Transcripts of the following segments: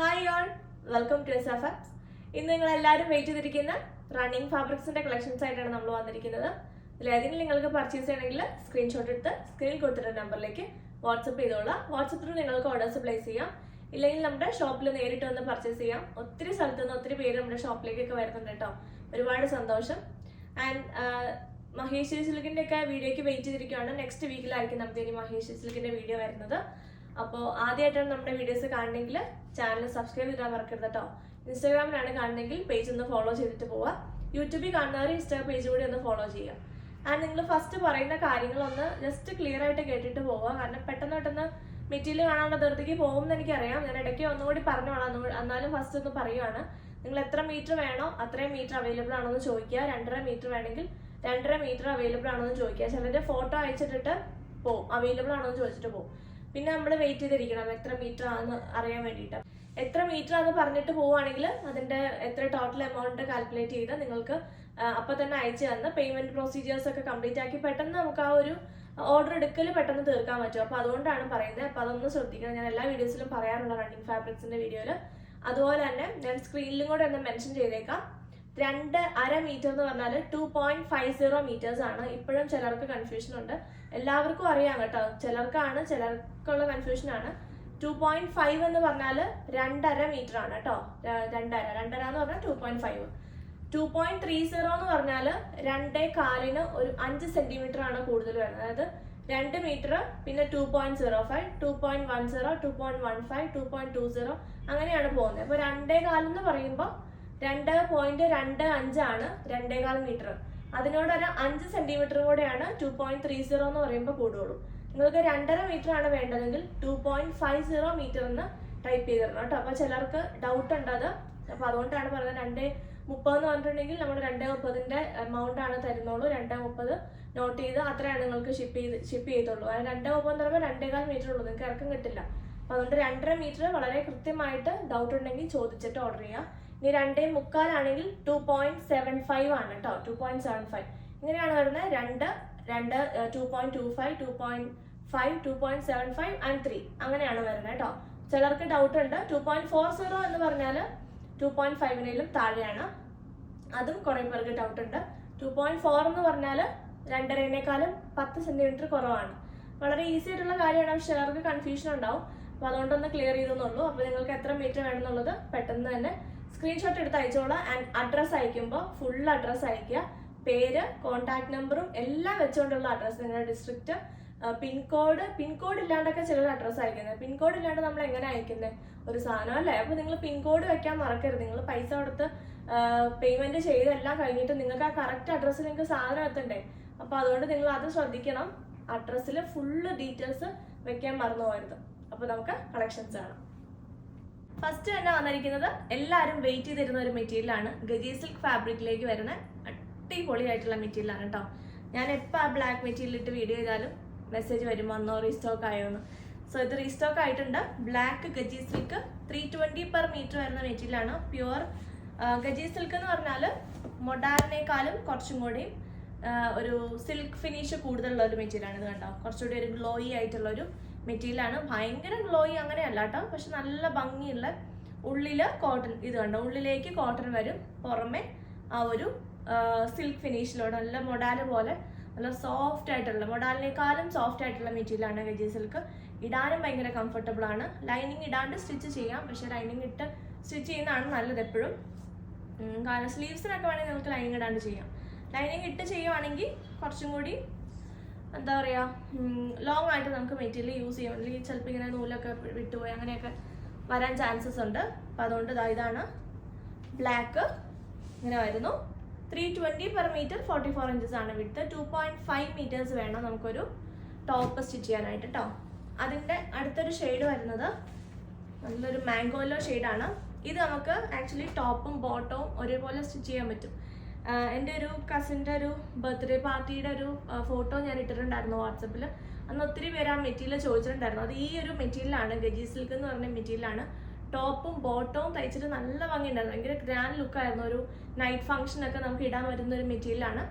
Hi all, welcome to SFX. ഇന്ന് നിങ്ങളെല്ലാവരും wait ചെയ്തിരിക്കുന്ന റണ്ണിങ് ഫാബ്രിക്സിന്റെ കളക്ഷൻസ് ആയിട്ടാണ് നമ്മൾ വന്നിരിക്കുന്നത്. ഇതിലേതെങ്കിലും നിങ്ങൾക്ക് പർച്ചേസ് ചെയ്യണമെങ്കിൽ സ്ക്രീൻഷോട്ട് എടുത്ത് സ്ക്രീനിൽ കൊടുത്തിട്ടുള്ള നമ്പറിലേക്ക് വാട്സപ്പ് ചെയ്തോളാം. വാട്സപ്പിൽ നിങ്ങൾക്ക് ഓർഡേഴ്സ് പ്ലേസ് ചെയ്യാം. ഇല്ലെങ്കിൽ നമ്മുടെ ഷോപ്പിൽ നേരിട്ട് വന്ന് പർച്ചേസ് ചെയ്യാം. ഒത്തിരി സ്ഥലത്ത് നിന്ന് ഒത്തിരി പേര് നമ്മുടെ ഷോപ്പിലേക്കൊക്കെ വരുന്നുണ്ട് കേട്ടോ. ഒരുപാട് സന്തോഷം. ആൻഡ് മഹേശ്വരി സിൽക്കിന്റെ ഒക്കെ വീഡിയോയ്ക്ക് വെയിറ്റ് ചെയ്തിരിക്കുകയാണ്. നെക്സ്റ്റ് വീക്കിലായിരിക്കും നമുക്ക് ഇനി മഹേശ്വരി സിൽക്കിന്റെ വീഡിയോ വരുന്നത്. അപ്പോൾ ആദ്യമായിട്ടാണ് നമ്മുടെ വീഡിയോസ് കാണണമെങ്കിൽ ചാനൽ സബ്സ്ക്രൈബ് ചെയ്താൽ മറക്കരുത് കേട്ടോ. ഇൻസ്റ്റാഗ്രാമിലാണ് കാണണമെങ്കിൽ പേജ് ഒന്ന് ഫോളോ ചെയ്തിട്ട് പോവുക. യൂട്യൂബിൽ കാണുന്നവർ ഇൻസ്റ്റാഗ്രാം പേജ് കൂടി ഒന്ന് ഫോളോ ചെയ്യുക. ആൻഡ് നിങ്ങൾ ഫസ്റ്റ് പറയുന്ന കാര്യങ്ങളൊന്ന് ജസ്റ്റ് ക്ലിയർ ആയിട്ട് കേട്ടിട്ട് പോവുക. കാരണം പെട്ടെന്ന് മെറ്റീരിയൽ കാണാനുള്ള ധൃതിക്ക് പോകുമെന്ന് എനിക്കറിയാം. ഞാൻ ഇടയ്ക്ക് ഒന്നുകൂടി പറഞ്ഞു വേണം, എന്നാലും ഫസ്റ്റ് ഒന്ന് പറയുവാണ്. നിങ്ങൾ എത്ര മീറ്റർ വേണോ അത്രയും മീറ്റർ അവൈലബിൾ ആണോ എന്ന് ചോദിക്കുക. 2.5 മീറ്റർ വേണമെങ്കിൽ 2.5 മീറ്റർ അവൈലബിൾ ആണോ എന്ന് ചോദിക്കുക. ചിലരുടെ ഫോട്ടോ അയച്ചിട്ടിട്ട് പോവും, അവൈലബിൾ ആണോ എന്ന് ചോദിച്ചിട്ട് പോകും. പിന്നെ നമ്മൾ വെയിറ്റ് ചെയ്തിരിക്കണം എത്ര മീറ്റർ ആണെന്ന് അറിയാൻ വേണ്ടിയിട്ട്. എത്ര മീറ്റർ ആണെന്ന് പറഞ്ഞിട്ട് പോവുകയാണെങ്കിൽ അതിന്റെ എത്ര ടോട്ടൽ എമൗണ്ട് കാൽക്കുലേറ്റ് ചെയ്ത് നിങ്ങൾക്ക് അപ്പം തന്നെ അയച്ചു തന്ന് പേയ്മെന്റ് പ്രൊസീജിയേഴ്സ് ഒക്കെ കംപ്ലീറ്റ് ആക്കി പെട്ടെന്ന് നമുക്ക് ആ ഒരു ഓർഡർ എടുക്കൽ പെട്ടെന്ന് തീർക്കാൻ പറ്റും. അപ്പോൾ അതുകൊണ്ടാണ് പറയുന്നത്. അപ്പോൾ അതൊന്ന് ശ്രദ്ധിക്കണം. ഞാൻ എല്ലാ വീഡിയോസിലും പറയാറുള്ള റണ്ണിങ് ഫാബ്രിക്സിന്റെ വീഡിയോയിൽ. അതുപോലെ തന്നെ ഞാൻ സ്ക്രീനിലും കൂടെ ഒന്ന് മെൻഷൻ ചെയ്തേക്കാം. 2.5 മീറ്റർ എന്ന് പറഞ്ഞാൽ 2.50 മീറ്റേഴ്സ് ആണ്. ഇപ്പോഴും ചിലർക്ക് കൺഫ്യൂഷൻ ഉണ്ട്. എല്ലാവർക്കും അറിയാം കേട്ടോ, ചിലർക്കുള്ള കൺഫ്യൂഷൻ ആണ്. 2.5 എന്ന് പറഞ്ഞാൽ 2.5 മീറ്റർ ആണ് കേട്ടോ. 2.5 എന്ന് പറഞ്ഞാൽ 2.5. 2.30 എന്ന് പറഞ്ഞാൽ 2.4 ഒരു 5 സെന്റിമീറ്റർ ആണ് കൂടുതൽ വരുന്നത്. അതായത് 2 മീറ്റർ, പിന്നെ 2.05, 2.10, 2.15, 2.20 അങ്ങനെയാണ് പോകുന്നത്. അപ്പൊ 2.4 എന്ന് പറയുമ്പോൾ 2.25 ആണ് 2.4 മീറ്റർ. അതിനോടൊരു 5 സെന്റിമീറ്ററും കൂടെയാണ് 2.30 എന്ന് പറയുമ്പോൾ കൂടുള്ളൂ. നിങ്ങൾക്ക് 2.5 മീറ്റർ ആണ് വേണ്ടതെങ്കിൽ 2.50 മീറ്റർ എന്ന് ടൈപ്പ് ചെയ്തിടണം കേട്ടോ. അപ്പൊ ചിലർക്ക് ഡൗട്ട് ഉണ്ട് അത്. അപ്പൊ അതുകൊണ്ടാണ് പറയുന്നത്. 2.30 എന്ന് പറഞ്ഞിട്ടുണ്ടെങ്കിൽ നമ്മൾ 2.30 എമൗണ്ട് ആണ് തരുന്നുള്ളൂ. 2.30 നോട്ട് ചെയ്ത് അത്രയാണ് നിങ്ങൾക്ക് ഷിപ്പ് ചെയ്തുള്ളൂ. 2.30 എന്ന് പറയുമ്പോൾ 2.4 മീറ്റർ ഉള്ളൂ, നിങ്ങൾക്ക് ഇറക്കം കിട്ടില്ല. അപ്പൊ അതുകൊണ്ട് 2.5 മീറ്റർ വളരെ കൃത്യമായിട്ട് ഡൗട്ട് ഉണ്ടെങ്കിൽ ചോദിച്ചിട്ട് ഓർഡർ ചെയ്യാം. ഇനി 2.25 ആണെങ്കിൽ 2.75 ആണ് കേട്ടോ. 2.75 ഇങ്ങനെയാണ് വരുന്നത്. 2.25, 2.5, 2.75 ആൻഡ് 3 അങ്ങനെയാണ് വരുന്നത് കേട്ടോ. ചിലർക്ക് ഡൗട്ട് ഉണ്ട്. 2.40 എന്ന് പറഞ്ഞാൽ 2.5 താഴെയാണ്. അതും കുറെ പേർക്ക് ഡൗട്ട് ഉണ്ട്. 2.4 എന്ന് പറഞ്ഞാൽ 2.5 10 സെന്റിമീറ്റർ കുറവാണ്. വളരെ ഈസി ആയിട്ടുള്ള കാര്യമാണ്. പക്ഷെ ചിലർക്ക് കൺഫ്യൂഷൻ ഉണ്ടാവും. അപ്പൊ അതുകൊണ്ടൊന്ന് ക്ലിയർ ചെയ്തെന്നുള്ളൂ. അപ്പൊ നിങ്ങൾക്ക് എത്ര മീറ്റർ വേണമെന്നുള്ളത് പെട്ടെന്ന് തന്നെ സ്ക്രീൻഷോട്ട് എടുത്ത് അയച്ചോളാം. ആൻഡ് അഡ്രസ്സ് അയക്കുമ്പോൾ ഫുൾ അഡ്രസ്സ് അയക്കുക. പേര്, കോൺടാക്ട് നമ്പറും എല്ലാം വെച്ചുകൊണ്ടുള്ള അഡ്രസ്സ്. നിങ്ങളുടെ ഡിസ്ട്രിക്റ്റ്, പിൻകോഡ് ഇല്ലാണ്ടൊക്കെ ചിലർ അഡ്രസ്സ് അയക്കുന്നത്. പിൻകോഡ് ഇല്ലാണ്ട് നമ്മൾ എങ്ങനെ അയക്കുന്നത് ഒരു സാധനം അല്ലേ? അപ്പൊ നിങ്ങൾ പിൻകോഡ് വെക്കാൻ മറക്കരുത്. നിങ്ങൾ പൈസ കൊടുത്ത് പേയ്മെന്റ് ചെയ്തെല്ലാം കഴിഞ്ഞിട്ട് നിങ്ങൾക്ക് ആ കറക്റ്റ് അഡ്രസ്സിൽ നിങ്ങൾക്ക് സാധനം എത്തണ്ടേ. അപ്പൊ അതുകൊണ്ട് നിങ്ങൾ അത് ശ്രദ്ധിക്കണം. അഡ്രസ്സിൽ ഫുള്ള് ഡീറ്റെയിൽസ് വെക്കാൻ മറന്നു പോകരുത്. അപ്പൊ നമുക്ക് കളക്ഷൻസ് കാണാം. ഫസ്റ്റ് തന്നെ വന്നിരിക്കുന്നത് എല്ലാവരും വെയിറ്റ് ചെയ്തിരുന്ന ഒരു മെറ്റീരിയലാണ്. ഗജി സിൽക്ക് ഫാബ്രിക്കിലേക്ക് വരുന്ന അടിപൊളിയായിട്ടുള്ള മെറ്റീരിയലാണ് കേട്ടോ. ഞാൻ എപ്പോൾ ആ ബ്ലാക്ക് മെറ്റീരിയൽ ഇട്ട് വീഡിയോ ചെയ്താലും മെസ്സേജ് വരും വന്നോ, റീസ്റ്റോക്ക് ആയോന്ന്. സോ ഇത് റീസ്റ്റോക്ക് ആയിട്ടുണ്ട്. Black gaji silk 320 per metre വരുന്ന മെറ്റീരിയലാണ്. പ്യുവർ ഗജി സിൽക്ക് എന്ന് പറഞ്ഞാൽ മൊഡാലിനേക്കാളും കുറച്ചും കൂടി ഒരു സിൽക്ക് ഫിനിഷ് കൂടുതലുള്ള ഒരു മെറ്റീരിയലാണ്. ഇത് കണ്ടോ, കുറച്ചുകൂടി ഒരു ഗ്ലോയി ആയിട്ടുള്ള ഒരു മെറ്റീരിയലാണ്. ഭയങ്കര ഗ്ലോയി അങ്ങനെയല്ല കേട്ടോ, പക്ഷെ നല്ല ഭംഗിയുള്ള ഉള്ളില് കോട്ടൺ. ഇത് കണ്ടോ, ഉള്ളിലേക്ക് കോട്ടൺ വരും, പുറമെ ആ ഒരു സിൽക്ക് ഫിനിഷിലൂടെ നല്ല മൊഡാല് പോലെ നല്ല സോഫ്റ്റ് ആയിട്ടുള്ള, മൊഡാലിനേക്കാളും സോഫ്റ്റ് ആയിട്ടുള്ള മെറ്റീരിയലാണ് ഗജി സിൽക്ക്. ഇടാനും ഭയങ്കര കംഫർട്ടബിൾ ആണ്. ലൈനിങ് ഇടാണ്ട് സ്റ്റിച്ച് ചെയ്യാം, പക്ഷെ ലൈനിങ് ഇട്ട് സ്റ്റിച്ച് ചെയ്യുന്നതാണ് നല്ലത് എപ്പോഴും. കാരണം സ്ലീവ്സിനൊക്കെ വേണമെങ്കിൽ നിങ്ങൾക്ക് ലൈനിങ് ഇടാണ്ട് ചെയ്യാം. ലൈനിങ് ഇട്ട് ചെയ്യുവാണെങ്കിൽ കുറച്ചും കൂടി എന്താ പറയുക, ലോങ് ആയിട്ട് നമുക്ക് മെറ്റീരിയൽ യൂസ് ചെയ്യാം. അല്ലെങ്കിൽ ചിലപ്പോൾ ഇങ്ങനെ നൂലൊക്കെ വിട്ടുപോയി അങ്ങനെയൊക്കെ വരാൻ ചാൻസസ് ഉണ്ട്. അപ്പം അതുകൊണ്ട് ഇതാണ് ബ്ലാക്ക് ഇങ്ങനെ വരുന്നു. 320 പെർ മീറ്റർ, 44 ഇഞ്ചസ് ആണ് വിഡ്ത്ത്. 2.5 മീറ്റേഴ്സ് വേണം നമുക്കൊരു ടോപ്പ് സ്റ്റിച്ച് ചെയ്യാനായിട്ട് കേട്ടോ. അതിൻ്റെ അടുത്തൊരു ഷെയ്ഡ് വരുന്നത് നല്ലൊരു മാംഗോലോ ഷെയ്ഡാണ്. ഇത് നമുക്ക് ആക്ച്വലി ടോപ്പും ബോട്ടവും ഒരേപോലെ സ്റ്റിച്ച് ചെയ്യാൻ പറ്റും. എൻ്റെ ഒരു കസിൻ്റെ ഒരു ബർത്ത്ഡേ പാർട്ടിയുടെ ഒരു ഫോട്ടോ ഞാൻ ഇട്ടിട്ടുണ്ടായിരുന്നു വാട്സപ്പിൽ. അന്ന് ഒത്തിരി പേര് ആ മെറ്റീരിയൽ ചോദിച്ചിട്ടുണ്ടായിരുന്നു. അത് ഈ ഒരു മെറ്റീരിയലാണ്, ഗജി സിൽക്ക് എന്ന് പറഞ്ഞ മെറ്റീരിയലാണ്. ടോപ്പും ബോട്ടവും തയ്ച്ചിട്ട് നല്ല ഭംഗിയുണ്ടായിരുന്നു. ഭയങ്കര ഗ്രാൻഡ് ലുക്കായിരുന്നു. ഒരു നൈറ്റ് ഫംഗ്ഷനൊക്കെ നമുക്ക് ഇടാൻ പറ്റുന്ന ഒരു മെറ്റീരിയലാണ്.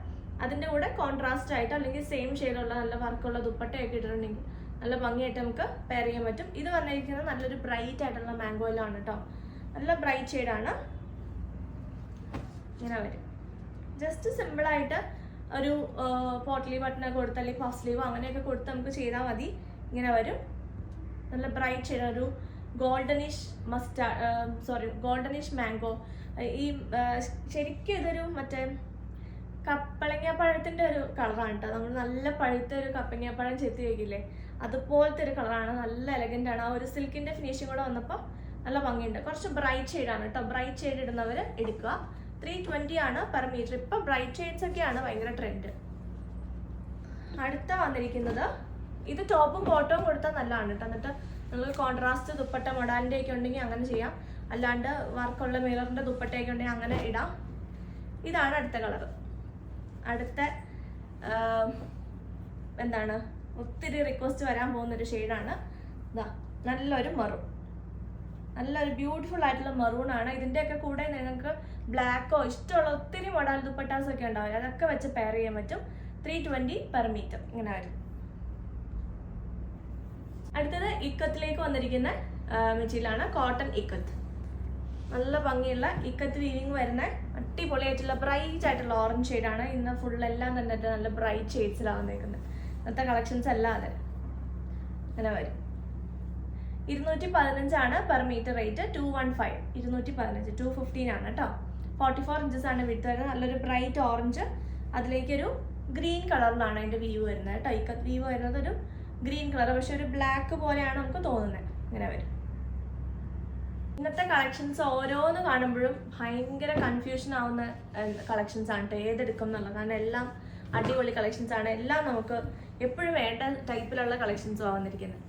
അതിൻ്റെ കൂടെ കോൺട്രാസ്റ്റ് ആയിട്ട് അല്ലെങ്കിൽ സെയിം ഷെയ്ഡുള്ള നല്ല വർക്കുള്ള ദുപ്പട്ടയൊക്കെ ഇട്ടിട്ടുണ്ടെങ്കിൽ നല്ല ഭംഗിയായിട്ട് നമുക്ക് പെയർ ചെയ്യാൻ പറ്റും. ഇത് വന്നിരിക്കുന്നത് നല്ലൊരു ബ്രൈറ്റ് ആയിട്ടുള്ള മാംഗോയിലാണ് കേട്ടോ. നല്ല ബ്രൈറ്റ് ഷെയ്ഡാണ്. ഇങ്ങനെ വരും. ജസ്റ്റ് സിമ്പിളായിട്ട് ഒരു പോട്ട്ലി ബട്ടണൊക്കെ കൊടുത്ത് അല്ലെങ്കിൽ പഫ് സ്ലീവോ അങ്ങനെയൊക്കെ കൊടുത്ത് നമുക്ക് ചെയ്താൽ മതി. ഇങ്ങനെ വരും. നല്ല ബ്രൈറ്റ് ഷെയ്ഡ്, ഒരു ഗോൾഡനിഷ് മാംഗോ. ഈ ശരിക്കും ഇതൊരു മറ്റേ കപ്പളങ്ങാപ്പഴത്തിൻ്റെ ഒരു കളറാണ് കേട്ടോ. നമ്മൾ നല്ല പഴുത്ത ഒരു കപ്പങ്ങാപ്പഴം ചെത്തി വയ്ക്കില്ലേ, അതുപോലത്തെ ഒരു കളറാണ്. നല്ല എലഗൻ്റ് ആണ്. ആ ഒരു സിൽക്കിൻ്റെ ഫിനിഷിങ് കൂടെ വന്നപ്പോൾ നല്ല ഭംഗിയുണ്ട്. കുറച്ച് ബ്രൈറ്റ് ഷെയ്ഡാണ് കേട്ടോ. ബ്രൈറ്റ് ഷെയ്ഡ് ഇടുന്നവർ എടുക്കുക. 320 ആണ് പെർ മീറ്റർ. ഇപ്പം ബ്രൈറ്റ് ഷെയ്ഡ്സ് ഒക്കെയാണ് ഭയങ്കര ട്രെൻഡ്. അടുത്ത വന്നിരിക്കുന്നത് ഇത് ടോപ്പും ബോട്ടവും കൊടുത്താൽ നല്ലതാണ് കേട്ടോ. എന്നിട്ട് നിങ്ങൾ കോൺട്രാസ്റ്റ് ദുപ്പട്ട മൊഡാലിൻ്റെ ഒക്കെ ഉണ്ടെങ്കിൽ അങ്ങനെ ചെയ്യാം. അല്ലാണ്ട് വർക്കുള്ള മിററിൻ്റെ ദുപ്പട്ടയൊക്കെ ഉണ്ടെങ്കിൽ അങ്ങനെ ഇടാം. ഇതാണ് അടുത്ത കളർ. അടുത്ത എന്താണ് ഒത്തിരി റിക്വസ്റ്റ് വരാൻ പോകുന്നൊരു ഷെയ്ഡാണ്. ഇതാ നല്ലൊരു മെറൂൺ, നല്ലൊരു ബ്യൂട്ടിഫുൾ ആയിട്ടുള്ള മെറൂൺ ആണ്. ഇതിൻ്റെയൊക്കെ കൂടെ നിങ്ങൾക്ക് ബ്ലാക്കോ ഇഷ്ടമുള്ള ഒത്തിരി മോഡൽ ദുപ്പട്ടാസ് ഒക്കെ ഉണ്ടാവില്ല, അതൊക്കെ വെച്ച് പെയർ ചെയ്യാൻ പറ്റും. 320 പെർ മീറ്റർ ഇങ്ങനെ വരും. അടുത്തത് ഇക്കത്തിലേക്ക് വന്നിരിക്കുന്ന മെറ്റീരിയലാണ് കോട്ടൺ ഇക്കത്ത്. നല്ല ഭംഗിയുള്ള ഇക്കത്ത് വീവിങ് വരുന്ന അടിപൊളിയായിട്ടുള്ള ബ്രൈറ്റ് ആയിട്ടുള്ള ഓറഞ്ച് ഷെയ്ഡാണ്. ഇന്ന് ഫുള്ളെല്ലാം തന്നെ നല്ല ബ്രൈറ്റ് ഷെയ്ഡ്സിലാണ് വന്നേക്കുന്നത്. ഇന്നത്തെ കളക്ഷൻസ് അല്ലാതെ അങ്ങനെ വരും. 215 പെർ മീറ്റർ റേറ്റ്. 215 215 215 ആണ് കേട്ടോ. 44 ഇഞ്ചസ് ആണ് വിട്ട് വരുന്നത്. നല്ലൊരു ബ്രൈറ്റ് ഓറഞ്ച്, അതിലേക്കൊരു ഗ്രീൻ കളറിലാണ് അതിൻ്റെ വ്യൂ വരുന്നത് കേട്ടോ. ഇക്കത്ത് വ്യൂ വരുന്നത് ഒരു ഗ്രീൻ കളർ, പക്ഷെ ഒരു ബ്ലാക്ക് പോലെയാണ് നമുക്ക് തോന്നുന്നത്. ഇങ്ങനെ വരും. ഇന്നത്തെ കളക്ഷൻസ് ഓരോന്ന് കാണുമ്പോഴും ഭയങ്കര കൺഫ്യൂഷൻ ആവുന്ന കളക്ഷൻസ് ആണ് കേട്ടോ, ഏതെടുക്കും എന്നുള്ളത്. കാരണം എല്ലാം അടിപൊളി കളക്ഷൻസ് ആണ്. എല്ലാം നമുക്ക് എപ്പോഴും വേണ്ട ടൈപ്പിലുള്ള കളക്ഷൻസും വന്നിരിക്കുന്നത്.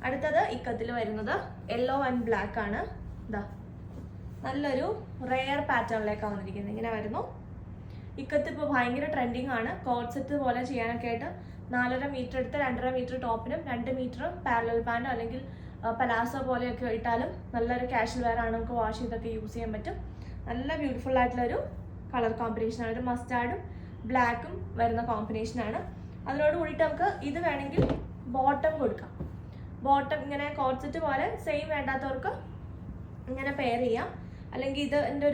അടുത്തത് ഇക്കത്തിൽ വരുന്നത് യെല്ലോ ആൻഡ് ബ്ലാക്ക് ആണ്. ഇതാ നല്ലൊരു റെയർ പാറ്റേണിലേക്കാണ് വന്നിരിക്കുന്നത്. ഇങ്ങനെ വരുന്നു. ഇക്കത്ത് ഇപ്പോൾ ഭയങ്കര ട്രെൻഡിങ് ആണ്. കോട്ട് സെറ്റ് പോലെ ചെയ്യാനൊക്കെ ആയിട്ട് 4.5 മീറ്റർ എടുത്ത് 2.5 മീറ്റർ ടോപ്പിനും 2 മീറ്റർ പാരലൽ പാൻറ്റോ അല്ലെങ്കിൽ പലാസോ പോലെയൊക്കെ ഇട്ടാലും നല്ലൊരു കാഷ്വൽ വെയർ ആണ്. നമുക്ക് വാഷ് ചെയ്തൊക്കെ യൂസ് ചെയ്യാൻ പറ്റും. നല്ല ബ്യൂട്ടിഫുൾ ആയിട്ടുള്ളൊരു കളർ കോമ്പിനേഷനാണ്. ഒരു മസ്റ്റാർഡും ബ്ലാക്കും വരുന്ന കോമ്പിനേഷനാണ്. അതിനോട് കൂടിയിട്ട് നമുക്ക് ഇത് വേണമെങ്കിൽ ബോട്ടം കൊടുക്കാം. ബോട്ടം ഇങ്ങനെ കോട്ട് സെറ്റ് പോലെ സെയിം വേണ്ടാത്തവർക്ക് ഇങ്ങനെ പെയർ ചെയ്യാം. അല്ലെങ്കിൽ ഇത് എൻ്റെ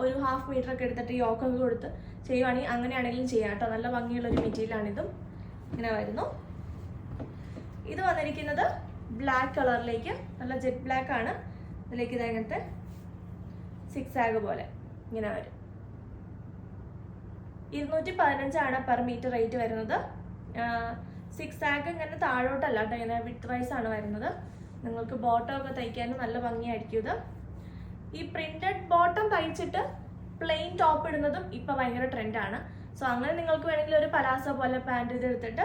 ഒരു ഹാഫ് മീറ്റർ ഒക്കെ എടുത്തിട്ട് യോക്കൊക്കെ കൊടുത്ത് ചെയ്യുവാണെങ്കിൽ അങ്ങനെയാണെങ്കിലും ചെയ്യാം കേട്ടോ. നല്ല ഭംഗിയുള്ളൊരു മെറ്റീരിയലാണിതും. ഇങ്ങനെ വരുന്നു. ഇത് വന്നിരിക്കുന്നത് ബ്ലാക്ക് കളറിലേക്ക്, നല്ല ജെറ്റ് ബ്ലാക്ക് ആണ്. ഇതിലേക്ക് ഇത് അങ്ങനത്തെ 6 ആഗ് പോലെ ഇങ്ങനെ വരും. 215 പെർ മീറ്റർ റേറ്റ് വരുന്നത്. 6 ആഗ് ഇങ്ങനെ താഴോട്ടല്ല കേട്ടോ, ഇങ്ങനെ വിത്ത് വൈസ് ആണ് വരുന്നത്. നിങ്ങൾക്ക് ബോട്ടം ഒക്കെ തയ്ക്കാനും നല്ല ഭംഗിയായിരിക്കും ഇത്. ഈ പ്രിന്റഡ് ബോട്ടം തയ്ച്ചിട്ട് പ്ലെയിൻ ടോപ്പ് ഇടുന്നതും ഇപ്പം ഭയങ്കര ട്രെൻഡാണ്. സോ അങ്ങനെ നിങ്ങൾക്ക് വേണമെങ്കിൽ ഒരു പലാസോ പോലെ പാൻറ് ഇതെടുത്തിട്ട്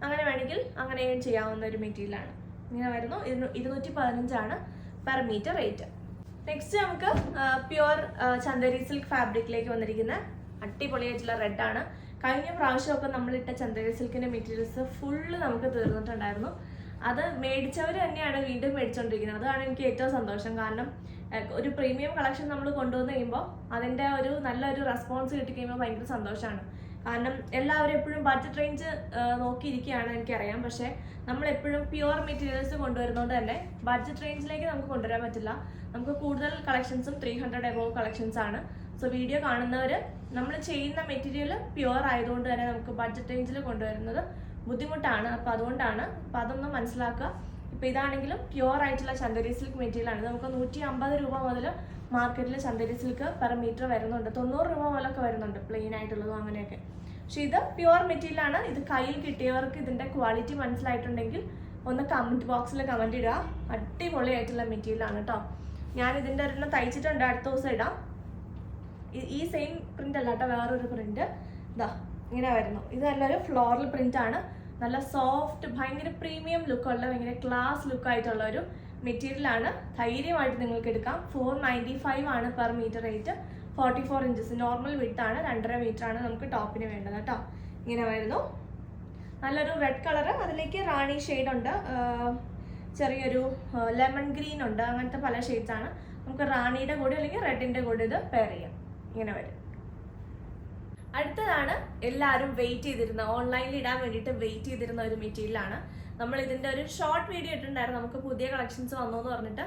അങ്ങനെ വേണമെങ്കിൽ അങ്ങനെയും ചെയ്യാവുന്ന ഒരു മെറ്റീരിയലാണ്. ഇങ്ങനെ വരുന്നു. 215 പെർ മീറ്റർ റേറ്റ്. നെക്സ്റ്റ് നമുക്ക് പ്യുവർ ചന്ദേരി സിൽക്ക് ഫാബ്രിക്കിലേക്ക് വന്നിരിക്കുന്ന അടിപൊളിയായിട്ടുള്ള റെഡാണ്. കഴിഞ്ഞ പ്രാവശ്യമൊക്കെ നമ്മളിട്ട ചന്ദേരി സിൽക്കിൻ്റെ മെറ്റീരിയൽസ് ഫുള്ള് നമുക്ക് തീർന്നിട്ടുണ്ടായിരുന്നു. അത് മേടിച്ചവർ തന്നെയാണ് വീണ്ടും മേടിച്ചുകൊണ്ടിരിക്കുന്നത്. അതാണ് എനിക്ക് ഏറ്റവും സന്തോഷം. കാരണം ഒരു പ്രീമിയം കളക്ഷൻ നമ്മൾ കൊണ്ടുവന്ന് കഴിയുമ്പോൾ അതിൻ്റെ ഒരു നല്ലൊരു റെസ്പോൺസ് കിട്ടിക്കഴിയുമ്പോൾ ഭയങ്കര സന്തോഷമാണ്. കാരണം എല്ലാവരും എപ്പോഴും ബഡ്ജറ്റ് റേഞ്ച് നോക്കിയിരിക്കുകയാണ് എനിക്കറിയാം. പക്ഷേ നമ്മളെപ്പോഴും പ്യുവർ മെറ്റീരിയൽസ് കൊണ്ടുവരുന്നതുകൊണ്ട് തന്നെ ബഡ്ജറ്റ് റേഞ്ചിലേക്ക് നമുക്ക് കൊണ്ടുവരാൻ പറ്റില്ല. നമുക്ക് കൂടുതൽ കളക്ഷൻസും 300 എബോവ് കളക്ഷൻസ് ആണ്. സോ വീഡിയോ കാണുന്നവർ നമ്മൾ ചെയ്യുന്ന മെറ്റീരിയൽ പ്യുവർ ആയതുകൊണ്ട് തന്നെ നമുക്ക് ബഡ്ജറ്റ് റേഞ്ചിൽ കൊണ്ടുവരുന്നത് ബുദ്ധിമുട്ടാണ്. അപ്പോൾ അതുകൊണ്ടാണ്. അപ്പോൾ അതൊന്ന് മനസ്സിലാക്കുക. ഇപ്പോൾ ഇതാണെങ്കിലും പ്യുവർ ആയിട്ടുള്ള ചന്ദേരി സിൽക്ക് മെറ്റീരിയലാണ്. നമുക്ക് 150 രൂപ മുതൽ മാർക്കറ്റിൽ ചന്ദേരി സിൽക്ക് പെർ മീറ്റർ വരുന്നുണ്ട്. 90 രൂപ മുതലൊക്കെ വരുന്നുണ്ട് പ്ലെയിൻ ആയിട്ടുള്ളതും അങ്ങനെയൊക്കെ. പക്ഷെ ഇത് പ്യുവർ മെറ്റീരിയലാണ്. ഇത് കയ്യിൽ കിട്ടിയവർക്ക് ഇതിൻ്റെ ക്വാളിറ്റി മനസ്സിലായിട്ടുണ്ടെങ്കിൽ ഒന്ന് കമൻറ്റ് ബോക്സിൽ കമൻറ്റ് ഇടുക. അടിപൊളിയായിട്ടുള്ള മെറ്റീരിയലാണ് കേട്ടോ. ഞാൻ ഇതിൻ്റെ ഒരെണ്ണം തയ്ച്ചിട്ടുണ്ട്, അടുത്ത ദിവസം ഇടാം. ഈ സെയിം പ്രിൻ്റ് അല്ല കേട്ടോ, വേറൊരു പ്രിൻ്റ്. ഇതാ ഇങ്ങനെ വരുന്നു. ഇത് നല്ലൊരു ഫ്ലോറൽ പ്രിൻ്റ് ആണ്. നല്ല സോഫ്റ്റ്, ഭയങ്കര പ്രീമിയം ലുക്കുള്ള, ഭയങ്കര ക്ലാസ് ലുക്കായിട്ടുള്ള ഒരു മെറ്റീരിയലാണ്. ധൈര്യമായിട്ട് നിങ്ങൾക്ക് എടുക്കാം. 495 per metre rate. 44 inches normal width ആണ്. 2.5 മീറ്റർ ആണ് നമുക്ക് ടോപ്പിന് വേണ്ടത് കേട്ടോ. ഇങ്ങനെ വരുന്നു. നല്ലൊരു റെഡ് കളറ്, അതിലേക്ക് റാണി ഷെയ്ഡ് ഉണ്ട്, ചെറിയൊരു ലെമൺ ഗ്രീൻ ഉണ്ട്. അങ്ങനത്തെ പല ഷെയ്ഡ്സ് ആണ്. നമുക്ക് റാണിയുടെ കൂടെ അല്ലെങ്കിൽ റെഡിൻ്റെ കൂടെ ഇത് പെയർ ചെയ്യാം. ഇങ്ങനെ വരും. അടുത്തതാണ് എല്ലാവരും വെയിറ്റ് ചെയ്തിരുന്ന, ഓൺലൈനിൽ ഇടാൻ വേണ്ടിയിട്ട് വെയിറ്റ് ചെയ്തിരുന്ന ഒരു മെറ്റീരിയലാണ്. നമ്മൾ ഇതിന്റെ ഒരു ഷോർട്ട് വീഡിയോ ഇട്ടിട്ടുണ്ടായിരുന്നു, നമുക്ക് പുതിയ കളക്ഷൻസ് വന്നു എന്ന് പറഞ്ഞിട്ട്.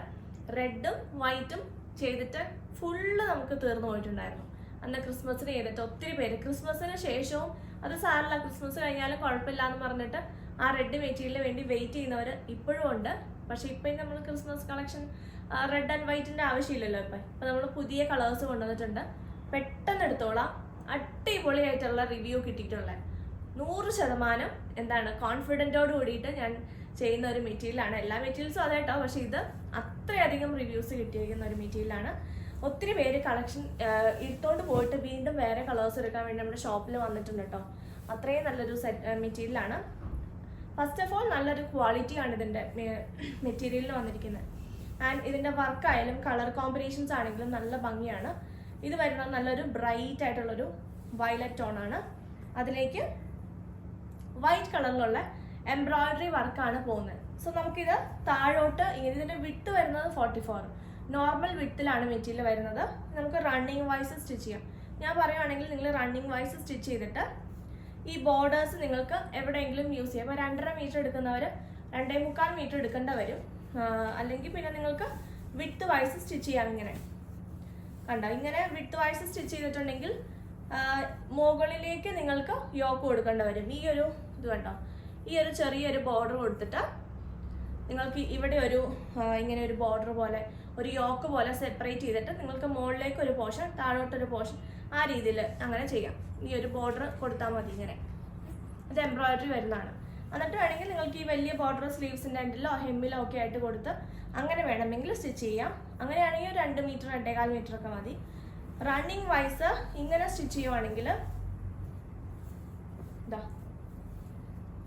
റെഡും വൈറ്റും ചെയ്തിട്ട് ഫുള്ള് നമുക്ക് തീർന്നു പോയിട്ടുണ്ടായിരുന്നു. അന്ന് ക്രിസ്മസിന് ചെയ്തിട്ട് ഒത്തിരി പേര്, ക്രിസ്മസിന് ശേഷവും അത് സാരല്ല, ക്രിസ്മസ് കഴിഞ്ഞാലും കുഴപ്പമില്ല എന്ന് പറഞ്ഞിട്ട് ആ റെഡ് മെറ്റീരിയലിന് വേണ്ടി വെയിറ്റ് ചെയ്യുന്നവർ ഇപ്പോഴും ഉണ്ട്. പക്ഷെ ഇപ്പം നമ്മൾ ക്രിസ്മസ് കളക്ഷൻ റെഡ് ആൻഡ് വൈറ്റിന്റെ ആവശ്യമില്ലല്ലോ. ഇപ്പം നമ്മൾ പുതിയ കളേഴ്സ് കൊണ്ടുവന്നിട്ടുണ്ട്. പെട്ടെന്ന് എടുത്തോളാം. അടിപൊളിയായിട്ടുള്ള റിവ്യൂ കിട്ടിയിട്ടുള്ള 100% എന്താണ് കോൺഫിഡൻറ്റോട് കൂടിയിട്ട് ഞാൻ ചെയ്യുന്ന ഒരു മെറ്റീരിയലാണ്. എല്ലാ മെറ്റീരിയൽസും അതായിട്ടോ, പക്ഷെ ഇത് അത്രയധികം റിവ്യൂസ് കിട്ടിയിരിക്കുന്ന ഒരു മെറ്റീരിയലാണ്. ഒത്തിരി പേര് കളക്ഷൻ ഇട്ടുകൊണ്ട് പോയിട്ട് വീണ്ടും വേറെ കളേഴ്സ് എടുക്കാൻ വേണ്ടി നമ്മുടെ ഷോപ്പിൽ വന്നിട്ടുണ്ട് കേട്ടോ. അത്രയും നല്ലൊരു മെറ്റീരിയലാണ്. ഫസ്റ്റ് ഓഫ് ഓൾ നല്ലൊരു ക്വാളിറ്റിയാണ് ഇതിൻ്റെ മെറ്റീരിയലിന് വന്നിരിക്കുന്നത്. ആൻഡ് ഇതിൻ്റെ വർക്കായാലും കളർ കോമ്പിനേഷൻസ് ആണെങ്കിലും നല്ല ഭംഗിയാണ്. ഇത് വരുന്നത് നല്ലൊരു ബ്രൈറ്റ് ആയിട്ടുള്ളൊരു വയലറ്റ് ടോണാണ്. അതിലേക്ക് വൈറ്റ് കളറിലുള്ള എംബ്രോയിഡറി വർക്കാണ് പോകുന്നത്. സോ നമുക്കിത് താഴോട്ട് ഇങ്ങനെ, ഇതിൻ്റെ വിട്ട് വരുന്നത് 44, നോർമൽ വിട്ടിലാണ് മെറ്റീരിയൽ വരുന്നത്. നമുക്ക് റണ്ണിങ് വൈസ് സ്റ്റിച്ച് ചെയ്യാം. ഞാൻ പറയുവാണെങ്കിൽ നിങ്ങൾ റണ്ണിങ് വൈസ് സ്റ്റിച്ച് ചെയ്തിട്ട് ഈ ബോർഡേഴ്സ് നിങ്ങൾക്ക് എവിടെയെങ്കിലും യൂസ് ചെയ്യാം. ഇപ്പോൾ 2.5 മീറ്റർ എടുക്കുന്നവർ 2.25 മീറ്റർ എടുക്കേണ്ട വരും. അല്ലെങ്കിൽ പിന്നെ നിങ്ങൾക്ക് വിട്ട് വൈസ് സ്റ്റിച്ച് ചെയ്യാം. ഇങ്ങനെ കണ്ടോ, ഇങ്ങനെ വിട്ട് വൈസ് സ്റ്റിച്ച് ചെയ്തിട്ടുണ്ടെങ്കിൽ മുകളിലേക്ക് നിങ്ങൾക്ക് യോക്ക് കൊടുക്കേണ്ട വരും. ഈ ഒരു ഇത് കണ്ടോ, ഈ ഒരു ചെറിയൊരു ബോർഡർ കൊടുത്തിട്ട് നിങ്ങൾക്ക് ഇവിടെ ഒരു ഇങ്ങനെ ഒരു ബോർഡർ പോലെ ഒരു യോക്ക് പോലെ സെപ്പറേറ്റ് ചെയ്തിട്ട് നിങ്ങൾക്ക് മുകളിലേക്ക് ഒരു പോർഷൻ, താഴോട്ടൊരു പോർഷൻ, ആ രീതിയിൽ അങ്ങനെ ചെയ്യാം. ഈ ഒരു ബോർഡർ കൊടുത്താൽ മതി. ഇങ്ങനെ ഇത് എംബ്രോയിഡറി വരുന്നതാണ്. എന്നിട്ട് വേണമെങ്കിൽ നിങ്ങൾക്ക് ഈ വലിയ ബോർഡർ സ്ലീവ്സിൻ്റെ എൻഡിലോ ഹെമ്മിലോ ഒക്കെ ആയിട്ട് കൊടുത്ത് അങ്ങനെ വേണമെങ്കിൽ സ്റ്റിച്ച് ചെയ്യാം. അങ്ങനെയാണെങ്കിൽ 2 മീറ്റർ 2.25 മീറ്റർ ഒക്കെ മതി. റണ്ണിങ് വൈസ് ഇങ്ങനെ സ്റ്റിച്ച് ചെയ്യുവാണെങ്കിൽ, ഇതാ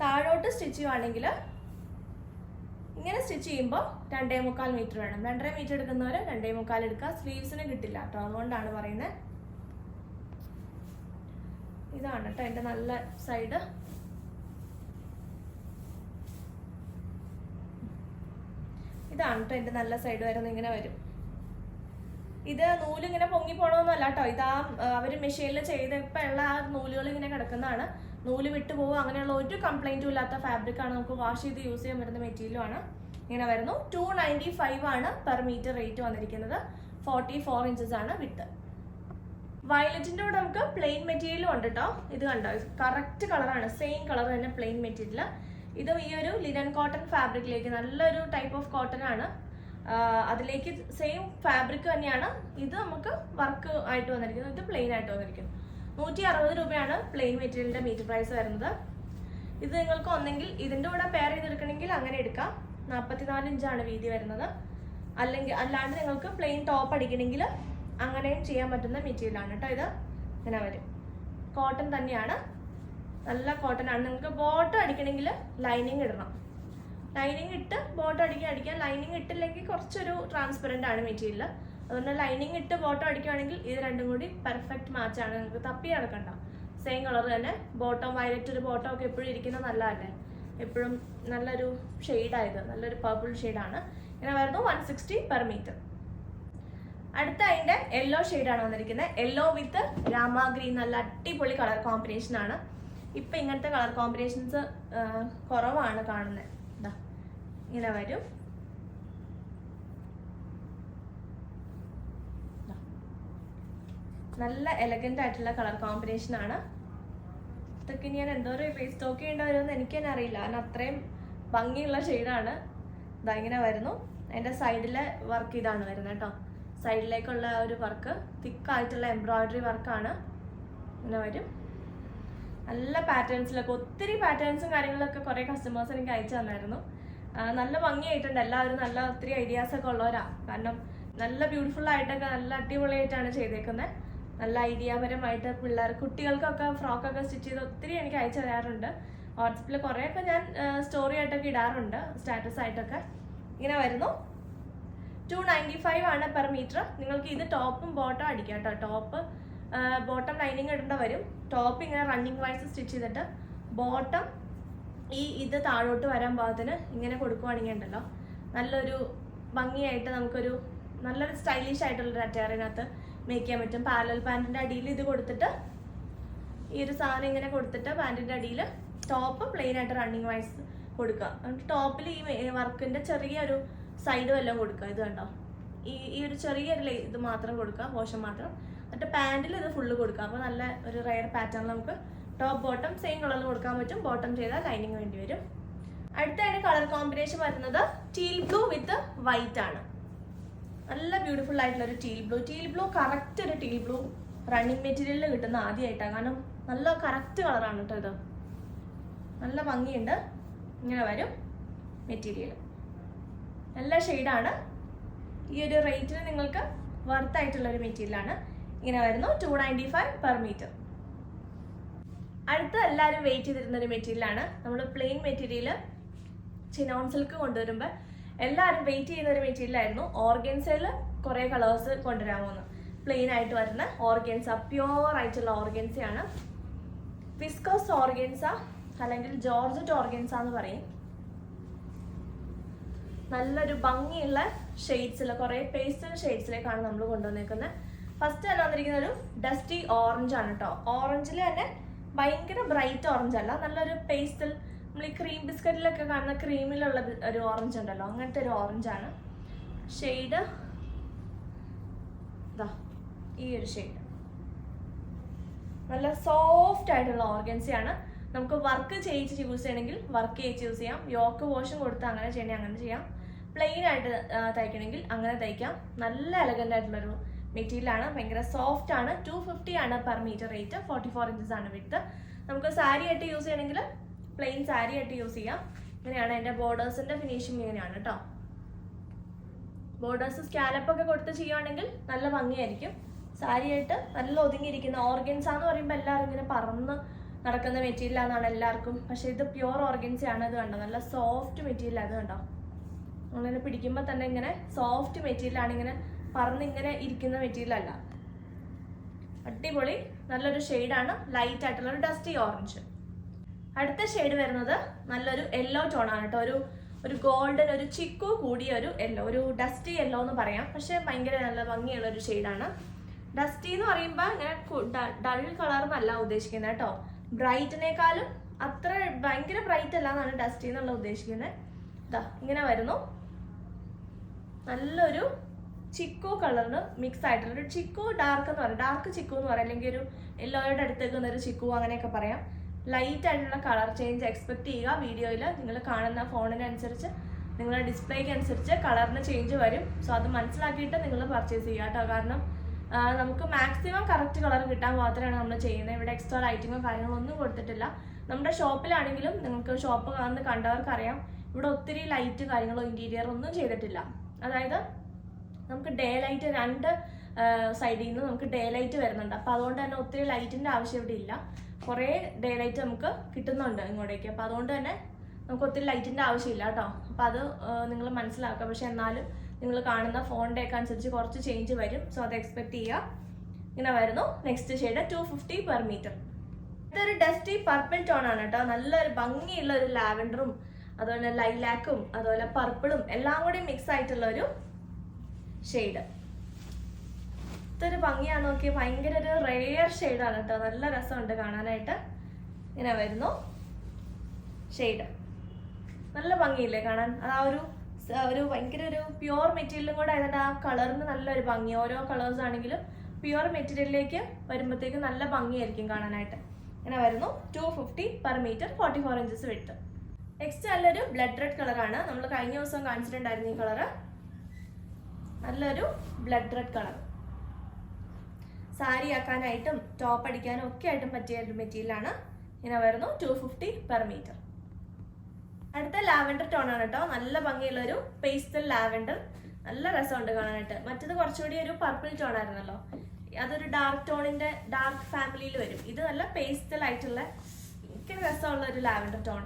താഴോട്ട് സ്റ്റിച്ച് ചെയ്യുവാണെങ്കിൽ ഇങ്ങനെ സ്റ്റിച്ച് ചെയ്യുമ്പോൾ 2.25 മീറ്റർ വേണം. 2.5 മീറ്റർ എടുക്കുന്നവർ 2.25 എടുക്കുക. സ്ലീവ്സിന് കിട്ടില്ല കേട്ടോ, അതുകൊണ്ടാണ് പറയുന്നത്. ഇതാണ് കേട്ടോ എൻ്റെ നല്ല സൈഡ്. ഇതാണ് കേട്ടോ എൻ്റെ നല്ല സൈഡ് വരുന്നത്. ഇങ്ങനെ വരും. ഇത് നൂലിങ്ങനെ പൊങ്ങി പോകണമെന്നല്ല കേട്ടോ, ഇതാ അവർ മെഷീനിൽ ചെയ്തപ്പോൾ ഉള്ള ആ നൂലുകൾ ഇങ്ങനെ കിടക്കുന്നതാണ്. നൂല് വിട്ടു പോകുക അങ്ങനെയുള്ള ഒരു കംപ്ലൈൻറ്റും ഇല്ലാത്ത ഫാബ്രിക്കാണ്. നമുക്ക് വാഷ് ചെയ്ത് യൂസ് ചെയ്യാൻ പറ്റുന്ന മെറ്റീരിയലുമാണ്. ഇങ്ങനെ വരുന്നു. 295 ആണ് പെർ മീറ്റർ റേറ്റ് വന്നിരിക്കുന്നത്. 44 ഇഞ്ചസ് ആണ് വിട്ട്. വയലറ്റിൻ്റെ കൂടെ നമുക്ക് പ്ലെയിൻ മെറ്റീരിയലും ഉണ്ട് കേട്ടോ. ഇത് കണ്ടോ, കറക്റ്റ് കളറാണ്, സെയിം കളർ തന്നെ പ്ലെയിൻ മെറ്റീരിയൽ. ഇത് ഈ ഒരു ലിനൻ കോട്ടൺ ഫാബ്രിക്കിലേക്ക്, നല്ലൊരു ടൈപ്പ് ഓഫ് കോട്ടൺ ആണ്, അതിലേക്ക് സെയിം ഫാബ്രിക് തന്നെയാണ്. ഇത് നമുക്ക് വർക്ക് ആയിട്ട് വന്നിരിക്കുന്നത്, ഇത് പ്ലെയിൻ ആയിട്ട് വന്നിരിക്കുന്നു. 160 രൂപയാണ് പ്ലെയിൻ മെറ്റീരിയലിന്റെ മീറ്റർ പ്രൈസ് വരുന്നത്. ഇത് നിങ്ങൾക്ക് ഒന്നെങ്കിൽ ഇതിന്റെ കൂടെ പെയർ ചെയ്തെടുക്കണമെങ്കിൽ അങ്ങനെ എടുക്കാം. 44 ഇഞ്ചാണ് വീതി വരുന്നത്. അല്ലാണ്ട് നിങ്ങൾക്ക് പ്ലെയിൻ ടോപ്പ് അടിക്കണമെങ്കിൽ അങ്ങനെയും ചെയ്യാൻ പറ്റുന്ന മെറ്റീരിയലാണ് കേട്ടോ. ഇത് ഇങ്ങനെ വരും, കോട്ടൺ തന്നെയാണ്, നല്ല കോട്ടൺ ആണ്. നിങ്ങൾക്ക് ബോട്ടം അടിക്കണമെങ്കിൽ ലൈനിങ് ഇടണം. ലൈനിങ് ഇട്ട് ബോട്ടം അടിക്കാൻ. ലൈനിങ് ഇട്ടില്ലെങ്കിൽ കുറച്ചൊരു ട്രാൻസ്പെറൻ്റ് ആണ് മെറ്റീരിയൽ. അതുകൊണ്ട് ലൈനിങ് ഇട്ട് ബോട്ടം അടിക്കുകയാണെങ്കിൽ ഇത് രണ്ടും കൂടി പെർഫെക്റ്റ് മാച്ചാണ്. നിങ്ങൾക്ക് തപ്പി നടക്കണ്ട, സെയിം കളർ തന്നെ. ബോട്ടം വയലറ്റ്, ഒരു ബോട്ടം ഒക്കെ എപ്പോഴും ഇരിക്കുന്നത് നല്ലതല്ലേ, എപ്പോഴും നല്ലൊരു ഷെയ്ഡായത്, നല്ലൊരു പർപ്പിൾ ഷെയ്ഡാണ്. ഇങ്ങനെ വരുന്നു 160 പെർ മീറ്റർ. അടുത്ത അതിൻ്റെ യെല്ലോ ഷെയ്ഡാണ് വന്നിരിക്കുന്നത്. യെല്ലോ വിത്ത് രാമ ഗ്രീൻ, നല്ല അടിപൊളി കളർ കോമ്പിനേഷൻ ആണ്. ഇപ്പം ഇങ്ങനത്തെ കളർ കോമ്പിനേഷൻസ് കുറവാണ് കാണുന്നത്. ഇതാ ഇങ്ങനെ വരും. നല്ല എലഗൻ്റ് ആയിട്ടുള്ള കളർ കോമ്പിനേഷൻ ആണ്. ഇതൊക്കെ ഞാൻ എന്തോരം റീസ്റ്റോക്ക് ചെയ്യേണ്ടി വരുമെന്ന് എനിക്ക് തന്നെ അറിയില്ല, കാരണം അത്രയും ഭംഗിയുള്ള ഷെയ്ഡാണ്. ഇതാ ഇങ്ങനെ വരുന്നു. അതിൻ്റെ സൈഡിലെ വർക്ക് ഇതാണ് വരുന്നത് കേട്ടോ. സൈഡിലേക്കുള്ള ഒരു വർക്ക് തിക്കായിട്ടുള്ള എംബ്രോയിഡറി വർക്കാണ്. ഇങ്ങനെ വരും. നല്ല പാറ്റേൺസിലൊക്കെ, ഒത്തിരി പാറ്റേൺസും കാര്യങ്ങളൊക്കെ കുറേ കസ്റ്റമേഴ്സ് എനിക്ക് അയച്ചു തന്നായിരുന്നു. നല്ല ഭംഗിയായിട്ടുണ്ട്. എല്ലാവരും നല്ല ഒത്തിരി ഐഡിയാസൊക്കെ ഉള്ളവരാണ്. കാരണം നല്ല ബ്യൂട്ടിഫുൾ ആയിട്ടൊക്കെ നല്ല അടിപൊളിയായിട്ടാണ് ചെയ്തേക്കുന്നത്. നല്ല ഐഡിയാപരമായിട്ട് പിള്ളേർ കുട്ടികൾക്കൊക്കെ ഫ്രോക്കൊക്കെ സ്റ്റിച്ച് ചെയ്ത് ഒത്തിരി എനിക്ക് അയച്ചു തരാറുണ്ട്. വാട്സപ്പിൽ കുറേയൊക്കെ ഞാൻ സ്റ്റോറി ആയിട്ടൊക്കെ ഇടാറുണ്ട്, സ്റ്റാറ്റസ് ആയിട്ടൊക്കെ. ഇങ്ങനെ വരുന്നു. 295 ആണ് പെർ മീറ്റർ. നിങ്ങൾക്ക് ഇത് ടോപ്പും ബോട്ടം അടിക്കാം കേട്ടോ. ടോപ്പ് ബോട്ടം ലൈനിങ് ഇടേണ്ട വരും. ടോപ്പ് ഇങ്ങനെ റണ്ണിങ് വൈസ് സ്റ്റിച്ച് ചെയ്തിട്ട് ബോട്ടം ഇത് താഴോട്ട് വരാൻ പാകത്തിന് ഇങ്ങനെ കൊടുക്കുവാണെങ്കിൽ ഉണ്ടല്ലോ, നല്ലൊരു ഭംഗിയായിട്ട് നമുക്കൊരു നല്ലൊരു സ്റ്റൈലിഷ് ആയിട്ടുള്ളൊരു അറ്റയറിനകത്ത് മേക്ക് ചെയ്യാൻ പറ്റും. പാരലൽ പാൻറ്റിൻ്റെ അടിയിൽ ഇത് കൊടുത്തിട്ട് ഈ ഒരു സാധനം ഇങ്ങനെ കൊടുത്തിട്ട് പാൻറ്റിൻ്റെ അടിയിൽ ടോപ്പ് പ്ലെയിൻ ആയിട്ട് റണ്ണിങ് വൈസ് കൊടുക്കുക. എന്നിട്ട് ടോപ്പിൽ ഈ വർക്കിൻ്റെ ചെറിയൊരു സൈഡ് വല്ലതും കൊടുക്കുക. ഇത് കണ്ടോ, ഈ ഒരു ചെറിയൊരു ഇത് മാത്രം കൊടുക്കുക, പോർഷൻ മാത്രം. എന്നിട്ട് പാൻറ്റിൽ ഇത് ഫുള്ള് കൊടുക്കുക. അപ്പോൾ നല്ല ഒരു റയർ പാറ്റേൺ നമുക്ക് ടോപ്പ് ബോട്ടം സെയിം കളറിൽ കൊടുക്കാൻ പറ്റും. ബോട്ടം ചെയ്താൽ ലൈനിങ് വേണ്ടി വരും. അടുത്തായിട്ട് കളർ കോമ്പിനേഷൻ വരുന്നത് ടീൽ ബ്ലൂ വിത്ത് വൈറ്റ് ആണ്. നല്ല ബ്യൂട്ടിഫുൾ ആയിട്ടുള്ള ഒരു ടീൽ ബ്ലൂ കറക്റ്റ് ഒരു ടീൽ ബ്ലൂ റണ്ണിങ് മെറ്റീരിയലിൽ കിട്ടുന്ന ആദ്യമായിട്ടാണ്. കാരണം നല്ല കറക്റ്റ് കളറാണ് കേട്ടോ ഇത്. നല്ല ഭംഗിയുണ്ട്. ഇങ്ങനെ വരും മെറ്റീരിയൽ. നല്ല ഷെയ്ഡാണ്. ഈ ഒരു റേറ്റിന് നിങ്ങൾക്ക് വർത്തായിട്ടുള്ളൊരു മെറ്റീരിയലാണ്. ഇങ്ങനെ വരുന്നു 295 പെർ മീറ്റർ. അടുത്ത എല്ലാവരും വെയിറ്റ് ചെയ്തിരുന്നൊരു മെറ്റീരിയലാണ്. നമ്മൾ പ്ലെയിൻ മെറ്റീരിയൽ ചിനോൺ സിൽക്ക് കൊണ്ടുവരുമ്പോൾ എല്ലാവരും വെയിറ്റ് ചെയ്യുന്ന ഒരു മെറ്റീരിയലായിരുന്നു. ഓർഗൻസയിൽ കുറേ കളേഴ്സ് കൊണ്ടുവരാമെന്ന്. പ്ലെയിൻ ആയിട്ട് വരുന്ന ഓർഗൻസ, പ്യുവർ ആയിട്ടുള്ള ഓർഗൻസയാണ്. വിസ്കോസ് ഓർഗൻസ അല്ലെങ്കിൽ ജോർജറ്റ് ഓർഗൻസ എന്ന് പറയും. നല്ലൊരു ഭംഗിയുള്ള ഷെയ്ഡ്സിൽ, കുറേ പേസ്റ്റൽ ഷെയ്ഡ്സിലേക്കാണ് നമ്മൾ കൊണ്ടുവന്നേക്കുന്നത്. ഫസ്റ്റ് തന്നെ വന്നിരിക്കുന്ന ഒരു ഡസ്റ്റി ഓറഞ്ച് ആണ് കേട്ടോ. ഓറഞ്ചിൽ തന്നെ ഭയങ്കര ബ്രൈറ്റ് ഓറഞ്ച് അല്ല, നല്ലൊരു പേസ്റ്റൽ, നമ്മൾ ഈ ക്രീം ബിസ്ക്കറ്റിലൊക്കെ കാണുന്ന ക്രീമിലുള്ള ഒരു ഓറഞ്ച് ഉണ്ടല്ലോ, അങ്ങനത്തെ ഒരു ഓറഞ്ചാണ്. ഷെയ്ഡ് ഇതാ ഈ ഒരു ഷെയ്ഡ്. നല്ല സോഫ്റ്റ് ആയിട്ടുള്ള ഓർഗൻസിയാണ്. നമുക്ക് വർക്ക് ചെയ്യിച്ച് യൂസ് ചെയ്യണമെങ്കിൽ വർക്ക് ചെയ്യിച്ച് യൂസ് ചെയ്യാം. യോക്ക് വാഷും കൊടുത്ത് അങ്ങനെ ചെയ്യണമെങ്കിൽ അങ്ങനെ ചെയ്യാം. പ്ലെയിൻ ആയിട്ട് തയ്ക്കണമെങ്കിൽ അങ്ങനെ തയ്ക്കാം. നല്ല എലഗൻ്റ് ആയിട്ടുള്ളൊരു മെറ്റീരിയലാണ്. ഭയങ്കര സോഫ്റ്റ് ആണ്. 250 ആണ് പെർ മീറ്റർ റേറ്റ്. 44 ഇഞ്ചസ് ആണ് വിഡ്ത്ത്. നമുക്ക് സാരി ആയിട്ട് യൂസ് ചെയ്യണമെങ്കിൽ പ്ലെയിൻ സാരി ആയിട്ട് യൂസ് ചെയ്യാം. ഇങ്ങനെയാണ് അതിൻ്റെ ബോർഡേഴ്സിൻ്റെ ഫിനിഷിങ്. ഇങ്ങനെയാണ് കേട്ടോ. ബോർഡേഴ്സ് സ്കാലപ്പൊക്കെ കൊടുത്ത് ചെയ്യുകയാണെങ്കിൽ നല്ല ഭംഗിയായിരിക്കും. സാരി ആയിട്ട് നല്ല ഒതുങ്ങിയിരിക്കുന്ന ഓർഗൻസ എന്ന് പറയുമ്പോൾ എല്ലാവരും ഇങ്ങനെ പറന്ന് നടക്കുന്ന മെറ്റീരിയലാണെന്നാണ് എല്ലാവർക്കും. പക്ഷേ ഇത് പ്യുവർ ഓർഗൻസയാണ്. ഇത് കണ്ടോ, നല്ല സോഫ്റ്റ് മെറ്റീരിയൽ. അത് കണ്ടോ, അങ്ങനെ പിടിക്കുമ്പോൾ തന്നെ ഇങ്ങനെ സോഫ്റ്റ് മെറ്റീരിയലാണ്. ഇങ്ങനെ പറന്നിങ്ങനെ ഇരിക്കുന്ന മെറ്റീരിയൽ അല്ല. അടിപൊളി നല്ലൊരു ഷെയ്ഡാണ്. ലൈറ്റ് ആയിട്ടുള്ള ഒരു ഡസ്റ്റി ഓറഞ്ച്. അടുത്ത ഷെയ്ഡ് വരുന്നത് നല്ലൊരു യെല്ലോ ടോണാണ് കേട്ടോ. ഒരു ഗോൾഡൻ, ഒരു ചിക്കു കൂടിയ ഒരു യെല്ലോ, ഒരു ഡസ്റ്റി യെല്ലോ എന്ന് പറയാം. പക്ഷെ ഭയങ്കര നല്ല ഭംഗിയുള്ള ഒരു ഷെയ്ഡാണ്. ഡസ്റ്റി എന്ന് പറയുമ്പോൾ ഇങ്ങനെ ഡൾ കളർ എന്നല്ല ഉദ്ദേശിക്കുന്നത് കേട്ടോ. ബ്രൈറ്റിനേക്കാളും അത്ര ഭയങ്കര ബ്രൈറ്റ് അല്ല എന്നാണ് ഡസ്റ്റി എന്നുള്ള ഉദ്ദേശിക്കുന്നത്. ഇതാ ഇങ്ങനെ വരുന്നു. നല്ലൊരു ചിക്കു കളറിന് മിക്സ് ആയിട്ടുള്ള ഒരു ചിക്കു ഡാർക്ക് എന്ന് പറയാം. ഡാർക്ക് ചിക്കു എന്ന് പറയാം, അല്ലെങ്കിൽ ഒരു യെല്ലോയുടെ അടുത്തേക്ക് ഒരു ചിക്കു അങ്ങനെയൊക്കെ പറയാം. ലൈറ്റ് ആയിട്ടുള്ള കളർ ചേഞ്ച് എക്സ്പെക്ട് ചെയ്യുക. വീഡിയോയിൽ നിങ്ങൾ കാണുന്ന ഫോണിനനുസരിച്ച്, നിങ്ങളുടെ ഡിസ്പ്ലേക്ക് അനുസരിച്ച് കളറിന് ചേഞ്ച് വരും. സോ അത് മനസ്സിലാക്കിയിട്ട് നിങ്ങൾ പർച്ചേസ് ചെയ്യുക കേട്ടോ. കാരണം നമുക്ക് മാക്സിമം കറക്റ്റ് കളർ കിട്ടാൻ മാത്രമാണ് നമ്മൾ ചെയ്യുന്നത്. ഇവിടെ എക്സ്ട്രാ ലൈറ്റിങ്ങോ കാര്യങ്ങളോ ഒന്നും കൊടുത്തിട്ടില്ല. നമ്മുടെ ഷോപ്പിലാണെങ്കിലും നിങ്ങൾക്ക് ഷോപ്പ് കാണുന്ന കണ്ടവർക്കറിയാം, ഇവിടെ ഒത്തിരി ലൈറ്റ് കാര്യങ്ങളോ ഇൻറ്റീരിയർ ഒന്നും ചെയ്തിട്ടില്ല. അതായത് നമുക്ക് ഡേ ലൈറ്റ് രണ്ട് സൈഡിൽ നിന്ന് നമുക്ക് ഡേ ലൈറ്റ് വരുന്നുണ്ട്. അപ്പോൾ അതുകൊണ്ട് തന്നെ ഒത്തിരി ലൈറ്റിൻ്റെ ആവശ്യം ഇവിടെ ഇല്ല. കുറേ ഡേ ലൈറ്റ് നമുക്ക് കിട്ടുന്നുണ്ട് ഇങ്ങോട്ടേക്ക്. അപ്പോൾ അതുകൊണ്ട് തന്നെ നമുക്ക് ഒത്തിരി ലൈറ്റിൻ്റെ ആവശ്യമില്ല കേട്ടോ. അപ്പോൾ അത് നിങ്ങൾ മനസ്സിലാക്കുക. പക്ഷെ എന്നാലും നിങ്ങൾ കാണുന്ന ഫോണിൻ്റെ ഒക്കെ അനുസരിച്ച് കുറച്ച് ചേഞ്ച് വരും. സോ അത് എക്സ്പെക്ട് ചെയ്യുക. ഇങ്ങനെ വരുന്നു. Next shade 250 per metre. ഇതൊരു ഡസ്റ്റി പർപ്പിൾ ടോൺ ആണ് കേട്ടോ. നല്ലൊരു ഭംഗിയുള്ള ഒരു ലാവൻഡറും അതുപോലെ ലൈലാക്കും അതുപോലെ പർപ്പിളും എല്ലാം കൂടി മിക്സ് ആയിട്ടുള്ള ഒരു ഷെയ്ഡ്. ഇതൊരു ഭംഗിയാണ്. നോക്കി, ഭയങ്കര ഒരു റെയർ ഷെയ്ഡാണ് കേട്ടോ. നല്ല രസമുണ്ട് കാണാനായിട്ട്. ഇങ്ങനെ വരുന്നു ഷെയ്ഡ്. നല്ല ഭംഗിയില്ലേ കാണാൻ? അത് ആ ഒരു ഭയങ്കര ഒരു പ്യുവർ മെറ്റീരിയലും കൂടെ ആയതുകൊണ്ട് ആ കളറിന് നല്ലൊരു ഭംഗി. ഓരോ കളേഴ്സ് ആണെങ്കിലും പ്യുവർ മെറ്റീരിയലിലേക്ക് വരുമ്പോഴത്തേക്കും നല്ല ഭംഗിയായിരിക്കും കാണാനായിട്ട്. ഇങ്ങനെ വരുന്നു. 250 per metre. 44 inches width. Next നല്ലൊരു ബ്ലഡ് റെഡ് കളറാണ്. നമ്മൾ കഴിഞ്ഞ ദിവസം കാണിച്ചിട്ടുണ്ടായിരുന്നു ഈ കളറ്. നല്ലൊരു ബ്ലഡ് റെഡ് കളർ. സാരി ആക്കാനായിട്ടും ടോപ്പ് അടിക്കാനും ഒക്കെ ആയിട്ടും പറ്റിയ ഒരു മെറ്റീരിയലാണ്. ഇങ്ങനെ വരുന്നു. 250 പെർ മീറ്റർ. അടുത്ത ലാവൻഡർ ടോൺ ആണ് കേട്ടോ. നല്ല ഭംഗിയുള്ളൊരു പേസ്റ്റൽ ലാവൻഡർ. നല്ല രസമുണ്ട് കാണാനായിട്ട്. മറ്റത് കുറച്ചുകൂടി ഒരു പർപ്പിൾ ടോൺ ആയിരുന്നല്ലോ. അതൊരു ഡാർക്ക് ടോണിന്റെ ഡാർക്ക് ഫാമിലിയിൽ വരും. ഇത് നല്ല പേസ്റ്റൽ ആയിട്ടുള്ള ഭയങ്കര രസമുള്ള ഒരു ലാവൻഡർ ടോൺ.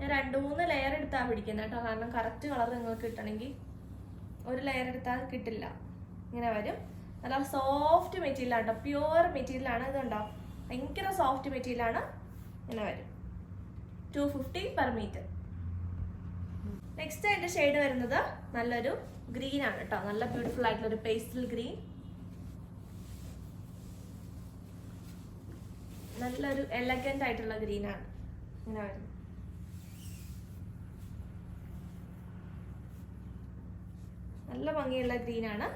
ഞാൻ 2-3 ലെയർ എടുത്താൽ പിടിക്കുന്നത് കേട്ടോ. കാരണം കറക്റ്റ് കളർ നിങ്ങൾക്ക് കിട്ടണമെങ്കിൽ ഒരു ലെയർ എടുത്താൽ കിട്ടില്ല. ഇങ്ങനെ വരും. നല്ല സോഫ്റ്റ് മെറ്റീരിയലാണ് കേട്ടോ. പ്യുവർ മെറ്റീരിയലാണ്. ഇതുണ്ടോ, ഭയങ്കര സോഫ്റ്റ് മെറ്റീരിയലാണ്. ഇങ്ങനെ വരും. 250 പെർ മീറ്റർ. നെക്സ്റ്റ് അതിൻ്റെ ഷെയ്ഡ് വരുന്നത് നല്ലൊരു ഗ്രീൻ ആണ് കേട്ടോ. നല്ല ബ്യൂട്ടിഫുൾ ആയിട്ടുള്ളൊരു പേസ്റ്റൽ ഗ്രീൻ. നല്ലൊരു എലഗന്റ് ആയിട്ടുള്ള ഗ്രീനാണ് ഇങ്ങനെ വരുന്നത്. നല്ല ഭംഗിയുള്ള ഗ്രീനാണ്.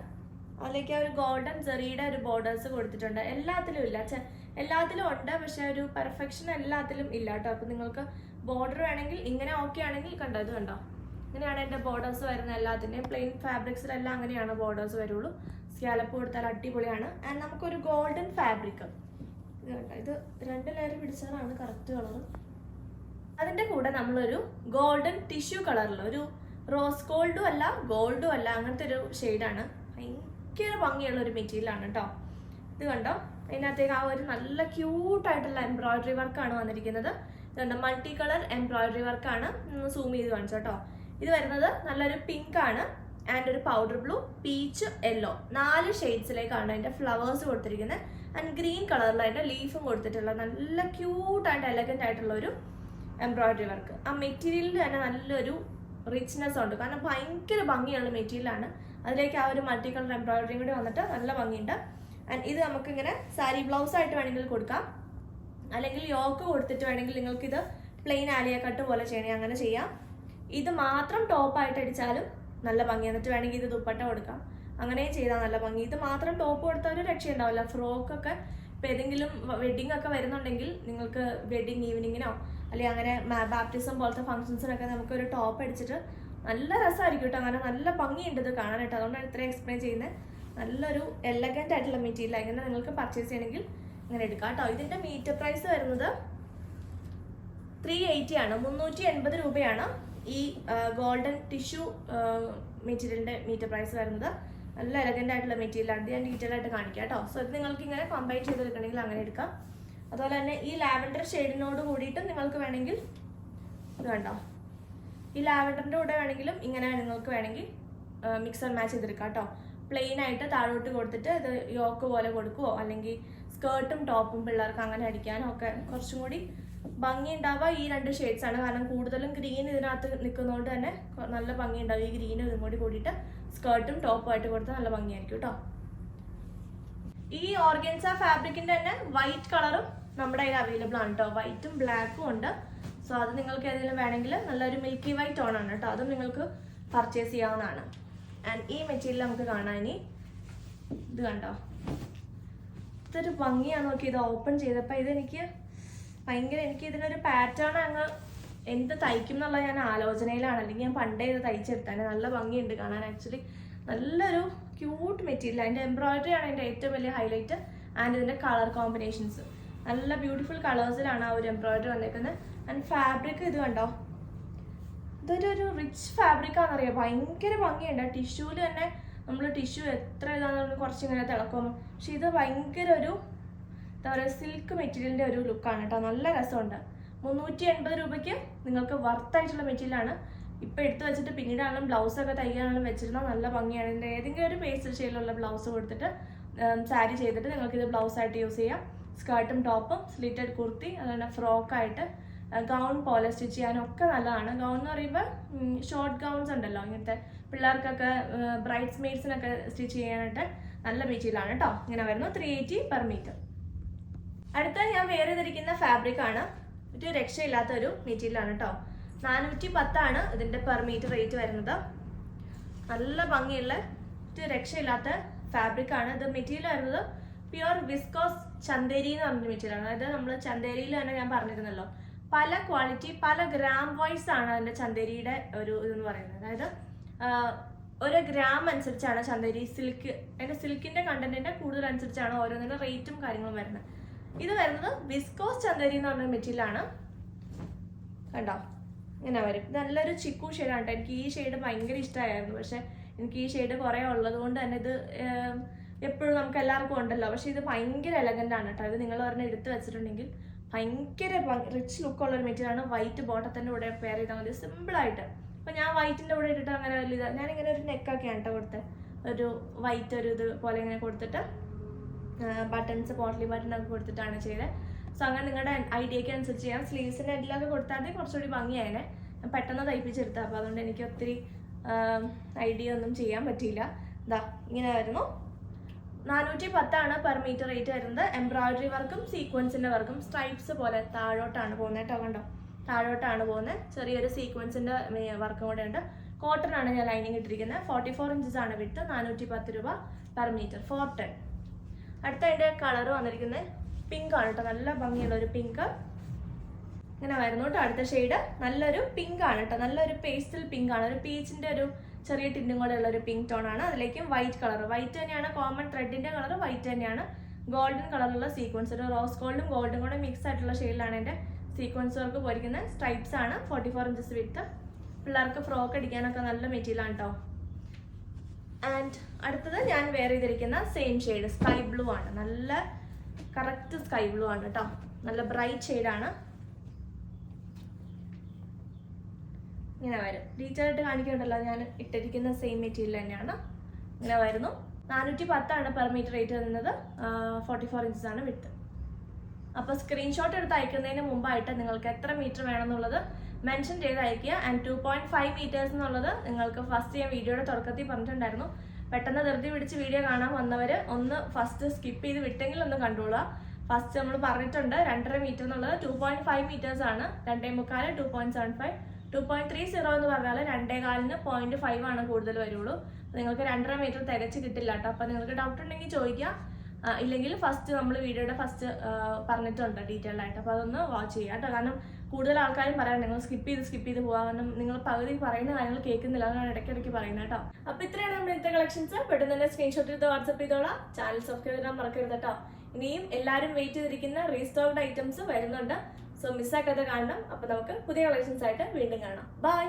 അതിലേക്ക് ആ ഒരു ഗോൾഡൻ ജെറിയുടെ ഒരു ബോർഡേഴ്സ് കൊടുത്തിട്ടുണ്ട്. എല്ലാത്തിലും ഇല്ല, എല്ലാത്തിലും ഉണ്ട്, പക്ഷെ ഒരു പെർഫെക്ഷൻ എല്ലാത്തിലും ഇല്ല കേട്ടോ. അപ്പം നിങ്ങൾക്ക് ബോർഡർ വേണമെങ്കിൽ ഇങ്ങനെ ഓക്കെ ആണെങ്കിൽ കണ്ടോ, ഇത് കണ്ടോ, ഇങ്ങനെയാണ് എൻ്റെ ബോർഡേഴ്സ് വരുന്നത്. എല്ലാത്തിൻ്റെയും പ്ലെയിൻ ഫാബ്രിക്സിലെല്ലാം അങ്ങനെയാണ് ബോർഡേഴ്സ് വരുള്ളൂ. സ്കാലപ്പ് കൊടുത്താൽ അടിപൊളിയാണ്. ആൻഡ് നമുക്കൊരു ഗോൾഡൻ ഫാബ്രിക്, ഇത് കണ്ടോ, ഇത് 2 ലെയർ പിടിച്ചാലാണ് കറക്റ്റ് കളർ. അതിൻ്റെ കൂടെ നമ്മളൊരു ഗോൾഡൻ ടിഷ്യൂ കളറിൽ ഒരു റോസ് ഗോൾഡും അല്ല ഗോൾഡും അല്ല അങ്ങനത്തെ ഒരു ഷെയ്ഡാണ്. ഭയങ്കര ഭംഗിയുള്ള ഒരു മെറ്റീരിയലാണ് കേട്ടോ. ഇത് കണ്ടോ, അതിനകത്തേക്ക് ആ ഒരു നല്ല ക്യൂട്ടായിട്ടുള്ള എംബ്രോയിഡറി വർക്കാണ് വന്നിരിക്കുന്നത്. ഇത് കണ്ടോ, മൾട്ടി കളർ എംബ്രോയിഡറി വർക്കാണ്. സൂം ചെയ്ത് കാണിച്ചു കേട്ടോ. ഇത് വരുന്നത് നല്ലൊരു പിങ്ക് ആണ് ആൻഡ് ഒരു പൗഡർ ബ്ലൂ, പീച്ച്, യെല്ലോ 4 ഷെയ്ഡ്സിലേക്കാണ് അതിൻ്റെ ഫ്ലവേഴ്സ് കൊടുത്തിരിക്കുന്നത്. ആൻഡ് ഗ്രീൻ കളറിൽ അതിൻ്റെ ലീഫും കൊടുത്തിട്ടുള്ള നല്ല ക്യൂട്ടായിട്ട് എലഗൻ്റ് ആയിട്ടുള്ള ഒരു എംബ്രോയിഡറി വർക്ക്. ആ മെറ്റീരിയലിൽ തന്നെ നല്ലൊരു റിച്ച്നെസ് ഉണ്ട്, കാരണം ഭയങ്കര ഭംഗിയുള്ള മെറ്റീരിയലാണ്. അതിലേക്ക് ആ ഒരു മൾട്ടി കളർ എംബ്രോയിഡറിയും കൂടി വന്നിട്ട് നല്ല ഭംഗിയുണ്ട്. ആൻഡ് ഇത് നമുക്കിങ്ങനെ സാരി ബ്ലൗസ് ആയിട്ട് വേണമെങ്കിൽ കൊടുക്കാം, അല്ലെങ്കിൽ യോക്ക് കൊടുത്തിട്ട് വേണമെങ്കിൽ നിങ്ങൾക്കിത് പ്ലെയിൻ ആലിയ കട്ട് പോലെ ചെയ്യണേ അങ്ങനെ ചെയ്യാം. ഇത് മാത്രം ടോപ്പായിട്ട് അടിച്ചാലും നല്ല ഭംഗി. എന്നിട്ട് വേണമെങ്കിൽ ഇത് ദുപ്പട്ട കൊടുക്കാം, അങ്ങനെയും ചെയ്താൽ നല്ല ഭംഗി. ഇത് മാത്രം ടോപ്പ് കൊടുത്താൽ ഒരു രക്ഷയുണ്ടാവില്ല. ഫ്രോക്കൊക്കെ ഇപ്പം ഏതെങ്കിലും വെഡിങ് ഒക്കെ വരുന്നുണ്ടെങ്കിൽ നിങ്ങൾക്ക് വെഡിങ് ഈവനിങ്ങിനോ അല്ലെങ്കിൽ അങ്ങനെ ബാപ്റ്റിസം പോലത്തെ ഫംഗ്ഷൻസിനൊക്കെ നമുക്കൊരു ടോപ്പ് അടിച്ചിട്ട് നല്ല രസമായിരിക്കും കേട്ടോ. അങ്ങനെ നല്ല ഭംഗിയുണ്ട് ഇത് കാണാനായിട്ട്. അതുകൊണ്ടാണ് ഇത്രയും എക്സ്പ്ലെയിൻ ചെയ്യുന്നത്. നല്ലൊരു എലഗൻ്റ് ആയിട്ടുള്ള മെറ്റീരിയൽ. ഇങ്ങനെ നിങ്ങൾക്ക് പർച്ചേസ് ചെയ്യണമെങ്കിൽ ഇങ്ങനെ എടുക്കാം കേട്ടോ. ഇതിൻ്റെ മീറ്റർ പ്രൈസ് വരുന്നത് 380 ആണ്, 380 രൂപയാണ് ഈ ഗോൾഡൻ ടിഷ്യൂ മെറ്റീരിയലിൻ്റെ മീറ്റർ പ്രൈസ് വരുന്നത്. നല്ല എലഗൻ്റ് ആയിട്ടുള്ള മെറ്റീരിയലാണ്. ഇത് ഞാൻ ഡീറ്റെയിൽ ആയിട്ട് കാണിക്കാം കേട്ടോ. സോ ഇത് നിങ്ങൾക്ക് ഇങ്ങനെ കമ്പൈൻ ചെയ്തെടുക്കണമെങ്കിൽ അങ്ങനെ എടുക്കാം. അതുപോലെ തന്നെ ഈ ലാവൻഡർ ഷെയ്ഡിനോട് കൂടിയിട്ട് നിങ്ങൾക്ക് വേണമെങ്കിൽ ഇത് കണ്ടോ, ഈ ലാവൻഡറിൻ്റെ കൂടെ വേണമെങ്കിലും ഇങ്ങനെ നിങ്ങൾക്ക് വേണമെങ്കിൽ മിക്സ് ആൻഡ് മാച്ച് ചെയ്തെടുക്കാം കേട്ടോ. പ്ലെയിൻ ആയിട്ട് താഴോട്ട് കൊടുത്തിട്ട് ഇത് യോക്ക് പോലെ കൊടുക്കുവോ, അല്ലെങ്കിൽ സ്കേർട്ടും ടോപ്പും പിള്ളേർക്ക് അങ്ങനെ അടിക്കാനും ഒക്കെ കുറച്ചും കൂടി ഭംഗി ഉണ്ടാവുക ഈ 2 ഷെയ്ഡ്സാണ്. കാരണം കൂടുതലും ഗ്രീൻ ഇതിനകത്ത് നിൽക്കുന്നതുകൊണ്ട് തന്നെ നല്ല ഭംഗി ഉണ്ടാവും. ഈ ഗ്രീനും ഇതും കൂടി കൂടിയിട്ട് സ്കേർട്ടും ടോപ്പും ആയിട്ട് കൊടുത്താൽ നല്ല ഭംഗിയായിരിക്കും കേട്ടോ. ഈ ഓർഗൻസ ഫാബ്രിക്കിൻ്റെ തന്നെ വൈറ്റ് കളറും നമ്മുടെ കയ്യിൽ അവൈലബിൾ ആണ് കേട്ടോ. വൈറ്റും ബ്ലാക്കും ഉണ്ട്. സോ അത് നിങ്ങൾക്ക് ഏതെങ്കിലും വേണമെങ്കിൽ നല്ലൊരു മിൽക്കി വൈറ്റ് ടോണാണ് കേട്ടോ. അതും നിങ്ങൾക്ക് പർച്ചേസ് ചെയ്യാവുന്നതാണ്. ആൻഡ് ഈ മെറ്റീരിയൽ നമുക്ക് കാണാൻ ഇനി ഇത് കണ്ടോ, ഇതൊരു ഭംഗിയാണ്. നോക്കി ഇത് ഓപ്പൺ ചെയ്തപ്പോൾ ഇതെനിക്ക് ഭയങ്കര, എനിക്ക് ഇതിനൊരു പാറ്റേൺ അങ്ങ് എന്ത് തയ്ക്കും എന്നുള്ള ഞാൻ ആലോചനയിലാണ്. അല്ലെങ്കിൽ ഞാൻ പണ്ടേ ഇത് തയ്ച്ചെടുത്താണ്. നല്ല ഭംഗിയുണ്ട് കാണാൻ. ആക്ച്വലി നല്ലൊരു ക്യൂട്ട് മെറ്റീരിയൽ. അതിൻ്റെ എംബ്രോയിഡറി ആണ് എൻ്റെ ഏറ്റവും വലിയ ഹൈലൈറ്റ്. ആൻഡ് ഇതിൻ്റെ കളർ കോമ്പിനേഷൻസ് നല്ല ബ്യൂട്ടിഫുൾ കളേഴ്സിലാണ് ആ ഒരു എംബ്രോയിഡറി വന്നേക്കുന്നത്. ആൻഡ് ഫാബ്രിക് ഇത് കണ്ടോ, ഇതൊരു റിച്ച് ഫാബ്രിക്കാണെന്നറിയാം. ഭയങ്കര ഭംഗിയുണ്ട്. ടിഷ്യൂവിൽ തന്നെ നമ്മൾ ടിഷ്യൂ എത്ര ഇതാണെന്ന് കുറച്ചിങ്ങനെ തിളക്കും. പക്ഷെ ഇത് ഭയങ്കര ഒരു എന്താ പറയുക, സിൽക്ക് മെറ്റീരിയലിൻ്റെ ഒരു ലുക്കാണ് കേട്ടോ. നല്ല രസമുണ്ട്. 380 രൂപയ്ക്ക് നിങ്ങൾക്ക് വർത്തായിട്ടുള്ള മെറ്റീരിയലാണ്. ഇപ്പം എടുത്ത് വെച്ചിട്ട് പിന്നീടാണെങ്കിലും ബ്ലൗസൊക്കെ തയ്ക്കാണെങ്കിലും വെച്ചിരുന്നാൽ നല്ല ഭംഗിയാണ്. ഇതിൻ്റെ ഏതെങ്കിലും ഒരു പേസ്റ്റൽ ഷെയ്ഡിലുള്ള ബ്ലൗസ് കൊടുത്തിട്ട് സാരി ചെയ്തിട്ട് നിങ്ങൾക്കിത് ബ്ലൗസായിട്ട് യൂസ് ചെയ്യാം. സ്കേർട്ടും ടോപ്പും, സ്ലിറ്റഡ് കുർത്തി, അതുപോലെ ഫ്രോക്കായിട്ട് ഗൗൺ പോലെ സ്റ്റിച്ച് ചെയ്യാനൊക്കെ നല്ലതാണ്. ഗൗൺ എന്ന് പറയുമ്പോൾ ഷോർട്ട് ഗൗൺസ് ഉണ്ടല്ലോ, ഇങ്ങനത്തെ പിള്ളേർക്കൊക്കെ ബ്രൈഡ്സ് മെയ്ഡ്സിനൊക്കെ സ്റ്റിച്ച് ചെയ്യാനായിട്ട് നല്ല മെറ്റീരിയലാണ് കേട്ടോ. ഇങ്ങനെ വരുന്നു 380 പെർ മീറ്റർ. അടുത്ത ഞാൻ വേറെ ചെയ്തിരിക്കുന്ന ഫാബ്രിക് ആണ്. ഒരു രക്ഷയില്ലാത്തൊരു മെറ്റീരിയലാണ് കേട്ടോ. 410 ആണ് ഇതിൻ്റെ പെർ മീറ്റർ റേറ്റ് വരുന്നത്. നല്ല ഭംഗിയുള്ള ഒരു രക്ഷയില്ലാത്ത ഫാബ്രിക്കാണ്. ഇത് മെറ്റീരിയൽ വരുന്നത് പ്യുവർ വിസ്കോസ് ചന്തേരി എന്ന് പറഞ്ഞൊരു മെറ്റീരിയലാണ്. അതായത് നമ്മൾ ചന്തേരിയിൽ തന്നെ ഞാൻ പറഞ്ഞിരുന്നല്ലോ, പല ക്വാളിറ്റി പല ഗ്രാം വൈസ് ആണ് അതിൻ്റെ ചന്തേരിയുടെ ഒരു ഇതെന്ന് പറയുന്നത്. അതായത് ഓരോ ഗ്രാം അനുസരിച്ചാണ് ചന്തേരി സിൽക്ക്, അതിൻ്റെ സിൽക്കിൻ്റെ കണ്ടന്റിൻ്റെ കൂടുതൽ അനുസരിച്ചാണ് ഓരോന്നിൻ്റെ റേറ്റും കാര്യങ്ങളും വരുന്നത്. ഇത് വരുന്നത് വിസ്കോസ് ചന്തേരി എന്ന് പറഞ്ഞ മെറ്റീരിയലാണ്. കണ്ടോ, ഇങ്ങനെ വരും. ഇത് നല്ലൊരു ചിക്കു ഷെയ്ഡാണ് കേട്ടോ. എനിക്ക് ഈ ഷെയ്ഡ് ഭയങ്കര ഇഷ്ടമായിരുന്നു. പക്ഷെ എനിക്ക് ഈ ഷെയ്ഡ് കുറേ ഉള്ളത് കൊണ്ട് തന്നെ ഇത് എപ്പോഴും നമുക്ക് എല്ലാവർക്കും ഉണ്ടല്ലോ. പക്ഷെ ഇത് ഭയങ്കര എലഗൻ്റ് ആണ് കേട്ടോ. ഇത് നിങ്ങൾ പറഞ്ഞ് എടുത്ത് വെച്ചിട്ടുണ്ടെങ്കിൽ ഭയങ്കര റിച്ച് ലുക്കുള്ളൊരു മെറ്റീരിയലാണ്. വൈറ്റ് ബോട്ടത്തിൻ്റെ കൂടെ പെയർ ചെയ്താൽ മതി സിമ്പിളായിട്ട്. അപ്പോൾ ഞാൻ വൈറ്റിൻ്റെ കൂടെ ഇട്ടിട്ട് അങ്ങനെ വലിയ ഇതാണ്. ഞാനിങ്ങനെ ഒരു നെക്കൊക്കെയാണ് കേട്ടോ കൊടുത്തത്. ഒരു വൈറ്റ് ഒരു ഇത് പോലെ ഇങ്ങനെ കൊടുത്തിട്ട് ബട്ടൺസ് പോട്ട്ലി ബട്ടണൊക്കെ കൊടുത്തിട്ടാണ് ചെയ്തത്. സോ അങ്ങനെ നിങ്ങളുടെ ഐഡിയയ്ക്ക് അനുസരിച്ച് ചെയ്യാം. സ്ലീവ്സിൻ്റെ എല്ലാം കൊടുത്താൽ കുറച്ചുകൂടി ഭംഗിയായതിനെ. ഞാൻ പെട്ടെന്ന് തയ്പ്പിച്ചെടുത്തത്. അപ്പോൾ അതുകൊണ്ട് എനിക്ക് ഒത്തിരി ഐഡിയ ഒന്നും ചെയ്യാൻ പറ്റിയില്ല. ഇതാ ഇങ്ങനെ ആയിരുന്നു. 410 പെർ മീറ്റർ റേറ്റ് വരുന്നത്. എംബ്രോയിഡറി വർക്കും സീക്വൻസിന്റെ വർക്കും സ്ട്രൈപ്സ് പോലെ താഴോട്ടാണ് പോകുന്നത് കേട്ടോ. കണ്ടോ, താഴോട്ടാണ് പോകുന്നത്. ചെറിയൊരു സീക്വൻസിന്റെ വർക്കും കൂടെ ഉണ്ട്. കോട്ടൺ ആണ് ഞാൻ ലൈനിങ് ഇട്ടിരിക്കുന്നത്. 44 ഇഞ്ചസ് ആണ് വിട്ട്. 410 രൂപ പെർ മീറ്റർ. 410. അടുത്ത അതിന്റെ കളർ വന്നിരിക്കുന്നത് പിങ്ക് ആണ് കേട്ടോ. നല്ല ഭംഗിയുള്ള ഒരു പിങ്ക് ഇങ്ങനെ വരുന്നു കേട്ടോ. അടുത്ത ഷെയ്ഡ് നല്ലൊരു പിങ്ക് ആണ് കേട്ടോ. നല്ലൊരു പേസ്റ്റൽ പിങ്ക് ആണ്. ഒരു പീച്ചിന്റെ ഒരു ചെറിയ ടിൻറ്റും കൂടെ ഉള്ള ഒരു പിങ്ക് ടോൺ ആണ്. അതിലേക്കും വൈറ്റ് കളർ. വൈറ്റ് തന്നെയാണ് കോമൺ ത്രെഡിന്റെ കളർ. വൈറ്റ് തന്നെയാണ്. ഗോൾഡൻ കളറിലുള്ള സീക്വൻസ്, ഒരു റോസ് ഗോൾഡും ഗോൾഡും കൂടെ മിക്സ് ആയിട്ടുള്ള ഷെയ്ഡിലാണ് എൻ്റെ സീക്വൻസ് വർക്ക് പോയിരിക്കുന്നത്. സ്ട്രൈപ്സ് ആണ്. 44 ഇഞ്ചസ് വിട്ട്. പിള്ളേർക്ക് ഫ്രോക്ക് അടിക്കാനൊക്കെ നല്ല മെറ്റീരിയലാണ് കേട്ടോ. ആൻഡ് അടുത്തത് ഞാൻ വെയർ ചെയ്തിരിക്കുന്ന സെയിം ഷെയ്ഡ് സ്കൈ ബ്ലൂ ആണ്. നല്ല കറക്റ്റ് സ്കൈ ബ്ലൂ ആണ് കേട്ടോ. നല്ല ബ്രൈറ്റ് ഷെയ്ഡാണ്. ഇങ്ങനെ വരും. ഡീറ്റെയിൽ ആയിട്ട് കാണിക്കണ്ടല്ലോ, ഞാൻ ഇട്ടിരിക്കുന്ന സെയിം മെറ്റീരിയൽ തന്നെയാണ്. ഇങ്ങനെ വരുന്നു. 410 പെർ മീറ്റർ റേറ്റ് വരുന്നത്. 44 ഇഞ്ചസ് ആണ് വിട്ട്. അപ്പോൾ സ്ക്രീൻഷോട്ട് എടുത്ത് അയക്കുന്നതിന് മുമ്പായിട്ട് നിങ്ങൾക്ക് എത്ര മീറ്റർ വേണമെന്നുള്ളത് മെൻഷൻ ചെയ്ത് അയക്കുക. ആൻഡ് 2.5 മീറ്റേഴ്സ് എന്നുള്ളത് നിങ്ങൾക്ക് ഫസ്റ്റ് ഞാൻ വീഡിയോയുടെ തുടക്കത്തിൽ പറഞ്ഞിട്ടുണ്ടായിരുന്നു. പെട്ടെന്ന് ധൃതി പിടിച്ച് വീഡിയോ കാണാൻ വന്നവർ ഒന്ന് ഫസ്റ്റ് സ്കിപ്പ് ചെയ്ത് വിട്ടെങ്കിൽ ഒന്ന് കണ്ടോളുക. ഫസ്റ്റ് നമ്മൾ പറഞ്ഞിട്ടുണ്ട് 2.5 മീറ്റർ എന്നുള്ളത് 2.5 മീറ്റേഴ്സ് ആണ്. 2.25 2.75 2.30 എന്ന് പറഞ്ഞാൽ 2.4-ന് 0.5 ആണ് കൂടുതൽ വരുള്ളൂ. നിങ്ങൾക്ക് 2.5 മീറ്റർ തികച്ച് കിട്ടില്ല കേട്ടോ. അപ്പം നിങ്ങൾക്ക് ഡൗട്ട് ഉണ്ടെങ്കിൽ ചോദിക്കുക. ഇല്ലെങ്കിൽ ഫസ്റ്റ് നമ്മൾ വീഡിയോയുടെ ഫസ്റ്റ് പറഞ്ഞിട്ടുണ്ട് ഡീറ്റെയിൽഡ് ആയിട്ട്. അപ്പോൾ അതൊന്ന് വാച്ച് ചെയ്യുക കേട്ടോ. കാരണം കൂടുതൽ ആൾക്കാരും പറയാം നിങ്ങൾ സ്കിപ്പ് ചെയ്ത് പോകാം. കാരണം നിങ്ങൾ പകുതി പറയുന്ന കാര്യങ്ങൾ കേൾക്കുന്നില്ല. അതാണ് ഇടയ്ക്കിടയ്ക്ക് പറയുന്നത് കേട്ടോ. അപ്പോൾ ഇത്രയാണ് നമ്മുടെ ഇന്നത്തെ കളക്ഷൻസ്. പെട്ടെന്ന് തന്നെ സ്ക്രീൻഷോട്ട് എടുത്ത് വാട്സപ്പ് ചെയ്തോളാം. ചാനൽ സബ്സ്ക്രൈബ് ചെയ്യാൻ മറക്കരുത് കേട്ടോ. ഇനിയും എല്ലാവരും വെയിറ്റ് ചെയ്തിരിക്കുന്ന റീസ്റ്റോക്ഡ് ഐറ്റംസ് വരുന്നുണ്ട്. സോ മിസ്സാക്കാതെ കാണണം. അപ്പോൾ നമുക്ക് പുതിയ കളക്ഷൻസ് ആയിട്ട് വീണ്ടും കാണാം. ബൈ.